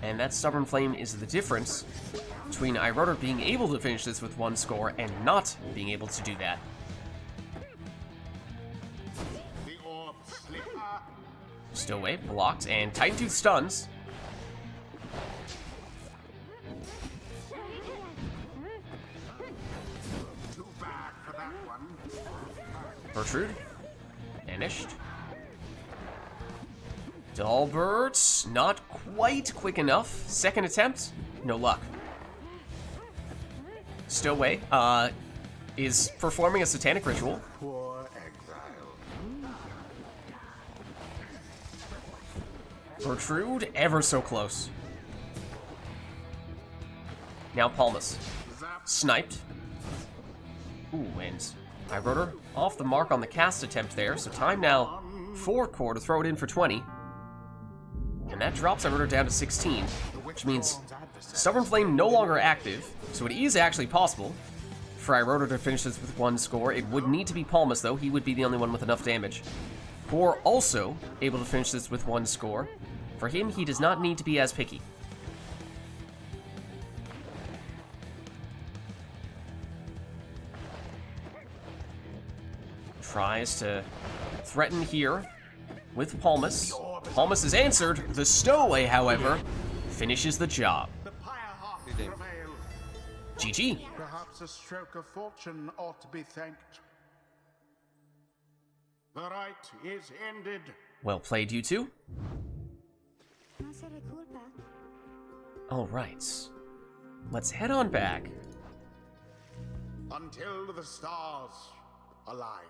And that stubborn flame is the difference between iRotor being able to finish this with one score and not being able to do that. The orb slipper. Stowaway blocked, and Titan Tooth stuns. Too bad for that one. Bertrude, vanished. Dalbert, not quite quick enough. Second attempt, no luck. Stowaway, is performing a satanic ritual. Poor exile. Bertrude, ever so close. Now Palmas, sniped. Ooh, and iRotor off the mark on the cast attempt there, so time now for Core to throw it in for 20. And that drops iRotor down to 16, which means Stubborn Flame no longer active, so it is actually possible for iRotor to finish this with one score. It would need to be Palmas, though. He would be the only one with enough damage. Core also able to finish this with one score. For him, he does not need to be as picky. Tries to threaten here with Palmas. Palmas is answered. The stowaway, however, finishes the job. The Pyre Heart Good game. prevail. GG. Perhaps a stroke of fortune ought to be thanked. The rite is ended. Well played, you two. All right. Let's head on back. Until the stars align.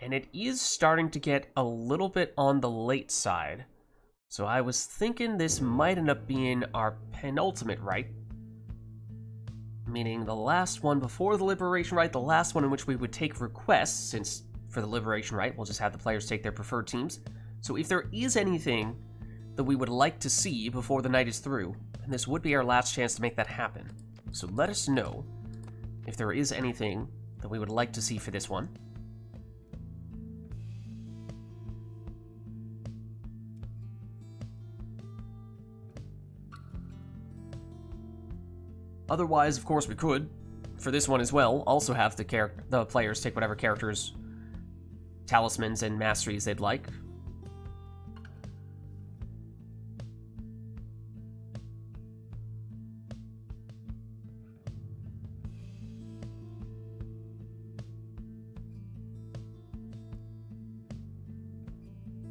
And it is starting to get a little bit on the late side. So I was thinking this might end up being our penultimate rite. Meaning the last one before the Liberation Rite, the last one in which we would take requests, since for the Liberation Rite, we'll just have the players take their preferred teams. So if there is anything that we would like to see before the night is through, and this would be our last chance to make that happen. So let us know if there is anything that we would like to see for this one. Otherwise, of course, we could, for this one as well, also have the players take whatever characters, talismans, and masteries they'd like.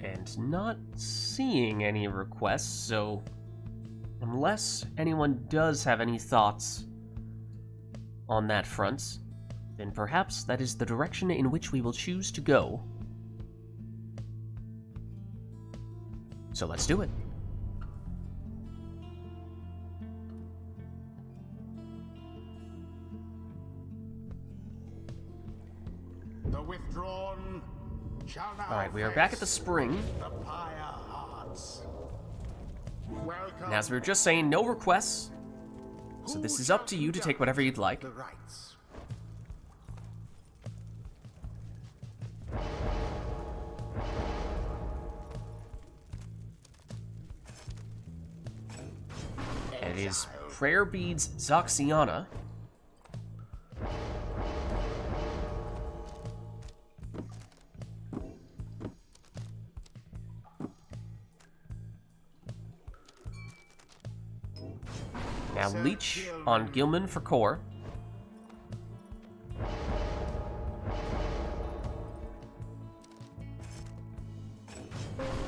And not seeing any requests, so unless anyone does have any thoughts on that front, then perhaps that is the direction in which we will choose to go. So let's do it. The withdrawn shall now. Alright, we are back at the spring. The Pyre Hearts. Welcome. And as we were just saying, no requests. So this is up to you to take whatever you'd like. The rites. And it is Prayer Beads Zoxiana. Now Leech on Gilman for core.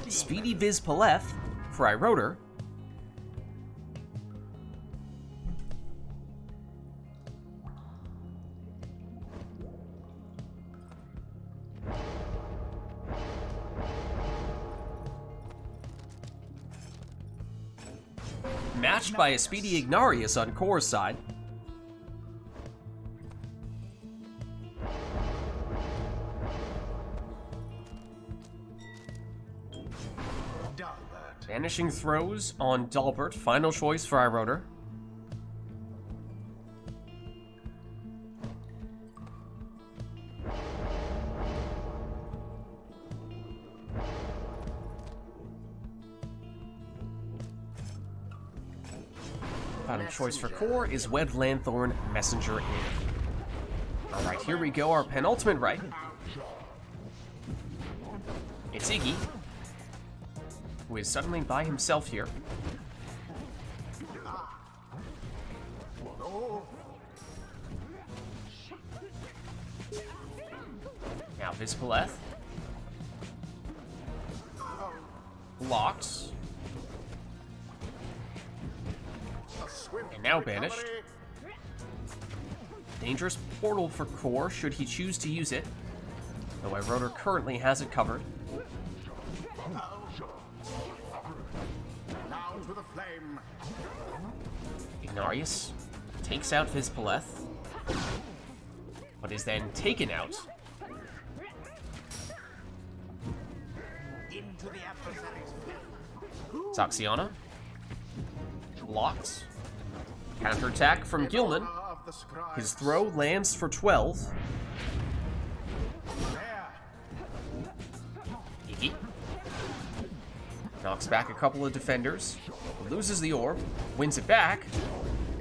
Speedy Viz Paleth for Iroder. Matched by a Speedy Ignarius on Core's side. Vanishing Throws on Dalbert, final choice for Iroder. Final choice for core is Webbed Lanthorn Messenger in. Alright, here we go, our penultimate rite. It's Iggy, who is suddenly by himself here. Now Vispaleth. Locked. And now banished. Dangerous portal for core should he choose to use it. Though Iroder currently has it covered. Down to the flame. Ignarius takes out Vispaleth, but is then taken out. Into the adversary's Zoxiana. Locked. Counterattack from Gilman. of the scribe. His throw lands for 12. There. Iggy knocks back a couple of defenders, loses the orb, wins it back,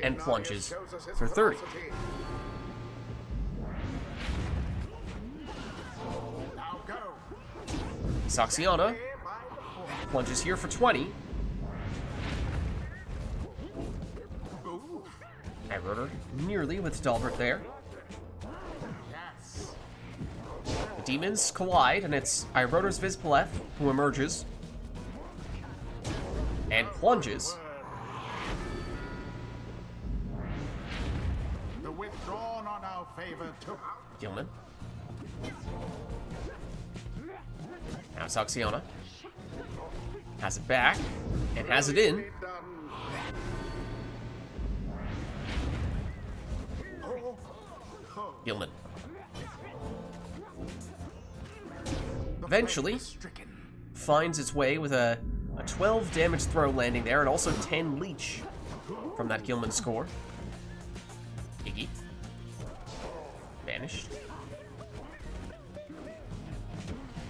and plunges Shows us his for 30. ferocity. Saxiana plunges here for 20. Rotor nearly with Dalbert there. The demons collide, and it's Irotor's Vizpaleth who emerges and plunges. The withdrawn are now favored to Gilman. Now Saxiana has it back and has it in. Gilman. Eventually finds its way with a 12 damage throw landing there, and also 10 leech from that Gilman score. Iggy. Vanished.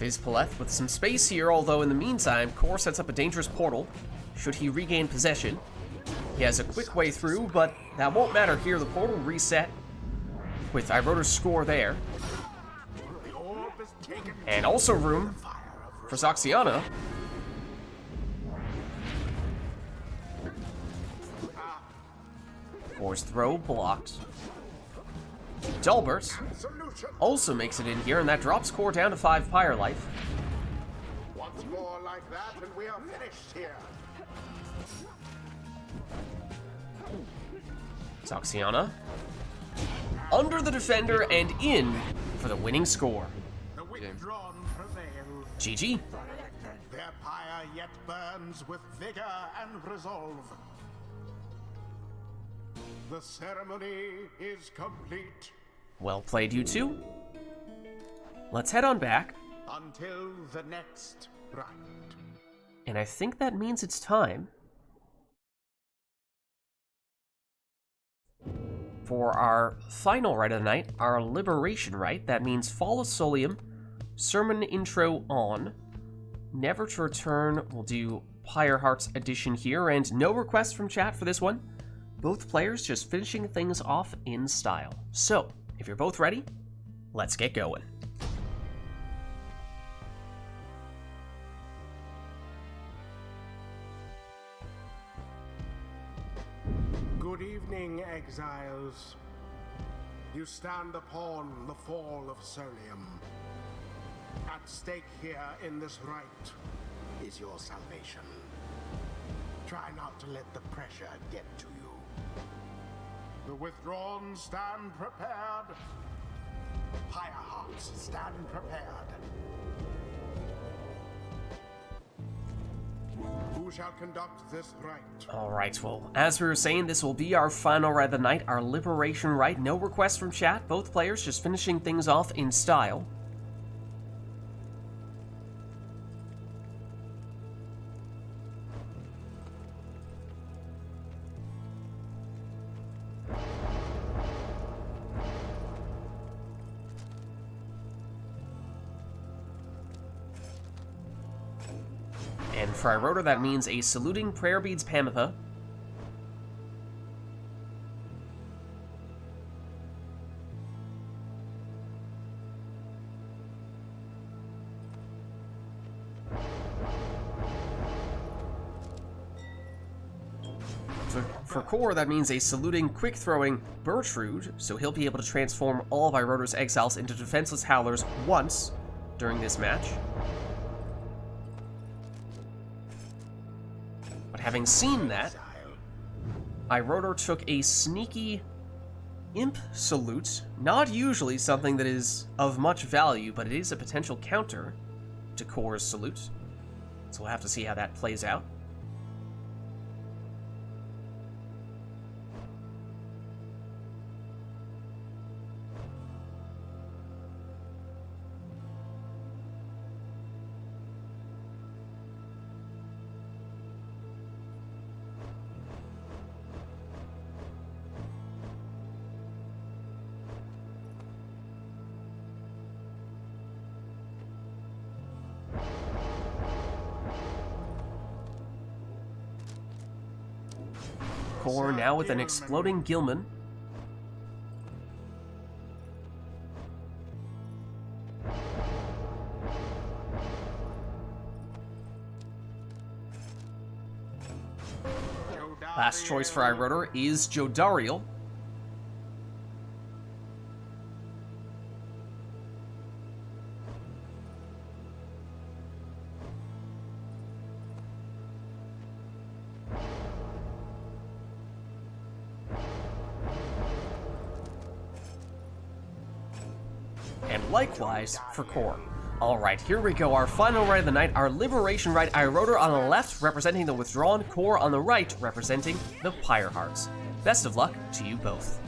Vizpaleth with some space here, although in the meantime, Core sets up a dangerous portal should he regain possession. He has a quick way through, but that won't matter here. The portal reset with Irotor's score there. And also room for Saxiana. Core's throw blocked. Dalbert also makes it in here, and that drops Core down to 5 Pyre life. once more like that, and we are finished here. Saxiana under the defender and in for the winning score. The withdrawn prevail. GG. Their pyre yet burns with vigor and resolve. The ceremony is complete. Well played, you two. Let's head on back. Until the next rite. And I think that means it's time for our final rite of the night, our liberation rite. That means Fall of Solium, sermon intro on, never to return. We'll do Pyre Hearts edition here, and no requests from chat for this one. Both players just finishing things off in style. So, if you're both ready, let's get going. Good evening, exiles. You stand upon the fall of Solium. At stake here in this rite is your salvation. Try not to let the pressure get to you. The withdrawn stand prepared. Pyre Hearts stand prepared. Who shall conduct this rite? Alright, well, as we were saying, this will be our final rite of the night, our liberation rite. No requests from chat, both players just finishing things off in style. And for Irotor, that means a saluting prayer beads Pamitha. For Core, that means a saluting quick throwing Bertrude, so he'll be able to transform all of Irotor's exiles into defenseless howlers once during this match. Having seen that, Irotor took a sneaky Imp Salute, not usually something that is of much value, but it is a potential counter to Core's Salute. So we'll have to see how that plays out. Core now with an exploding Gilman. Last choice for iRotor is Jodariel. And likewise for Core. Alright, here we go, our final rite of the night, our Liberation Rite, iRotor on the left, representing the Withdrawn, Core on the right, representing the Pyre Hearts. Best of luck to you both.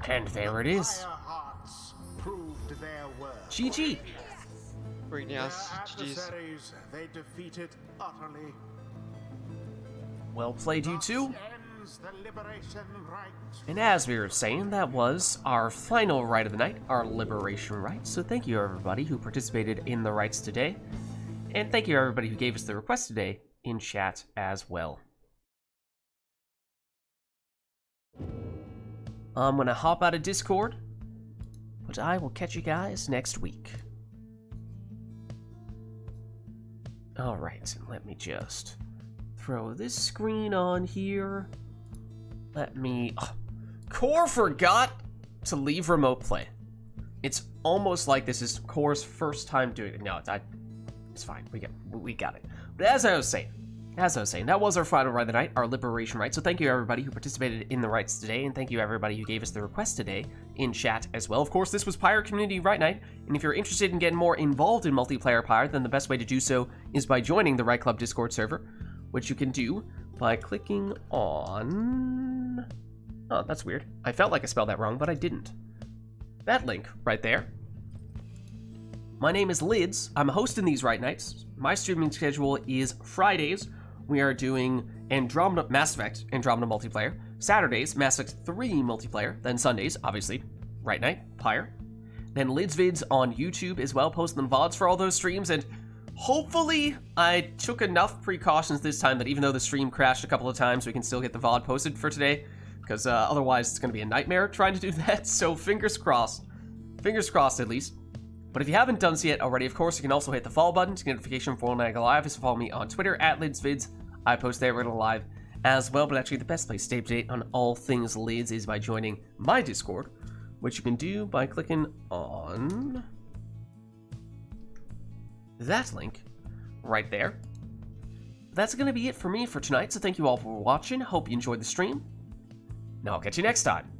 And there it is. GG. Great, yes. GG's. Adversaries they defeated utterly. Well played, you two. Ends the Liberation Rite. And as we were saying, that was our final rite of the night, our Liberation Rite. So thank you everybody who participated in the rites today. And thank you everybody who gave us the request today in chat as well. I'm gonna hop out of Discord, but I will catch you guys next week. Alright, let me just throw this screen on here. Let me... Oh, Core forgot to leave remote play. It's almost like this is Core's first time doing it. No, it's fine. We got it. But as I was saying, that was our final rite of the night, our Liberation Rite. So thank you everybody who participated in the rites today, and thank you everybody who gave us the request today in chat as well. Of course, this was Pyre Community Rite Night, and if you're interested in getting more involved in multiplayer Pyre, then the best way to do so is by joining the Rite Club Discord server, which you can do by clicking on... Oh, that's weird. I felt like I spelled that wrong, but I didn't. That link right there. My name is Lids. I'm hosting these Rite Nights. My streaming schedule is Fridays. We are doing Mass Effect Andromeda multiplayer. Saturdays, Mass Effect 3 multiplayer. Then Sundays, obviously, Rite Night, Pyre. Then Lids Vids on YouTube as well, posting them VODs for all those streams. And hopefully, I took enough precautions this time that even though the stream crashed a couple of times, we can still get the VOD posted for today. Because otherwise, it's going to be a nightmare trying to do that. So fingers crossed. Fingers crossed, at least. But if you haven't done so yet already, of course, you can also hit the follow button to get notification for when I go live. Just follow me on Twitter at LidsVids. I post there regularly live as well. But actually, the best place to stay up to date on all things Lids is by joining my Discord, which you can do by clicking on that link right there. That's going to be it for me for tonight. So thank you all for watching. Hope you enjoyed the stream. Now I'll catch you next time.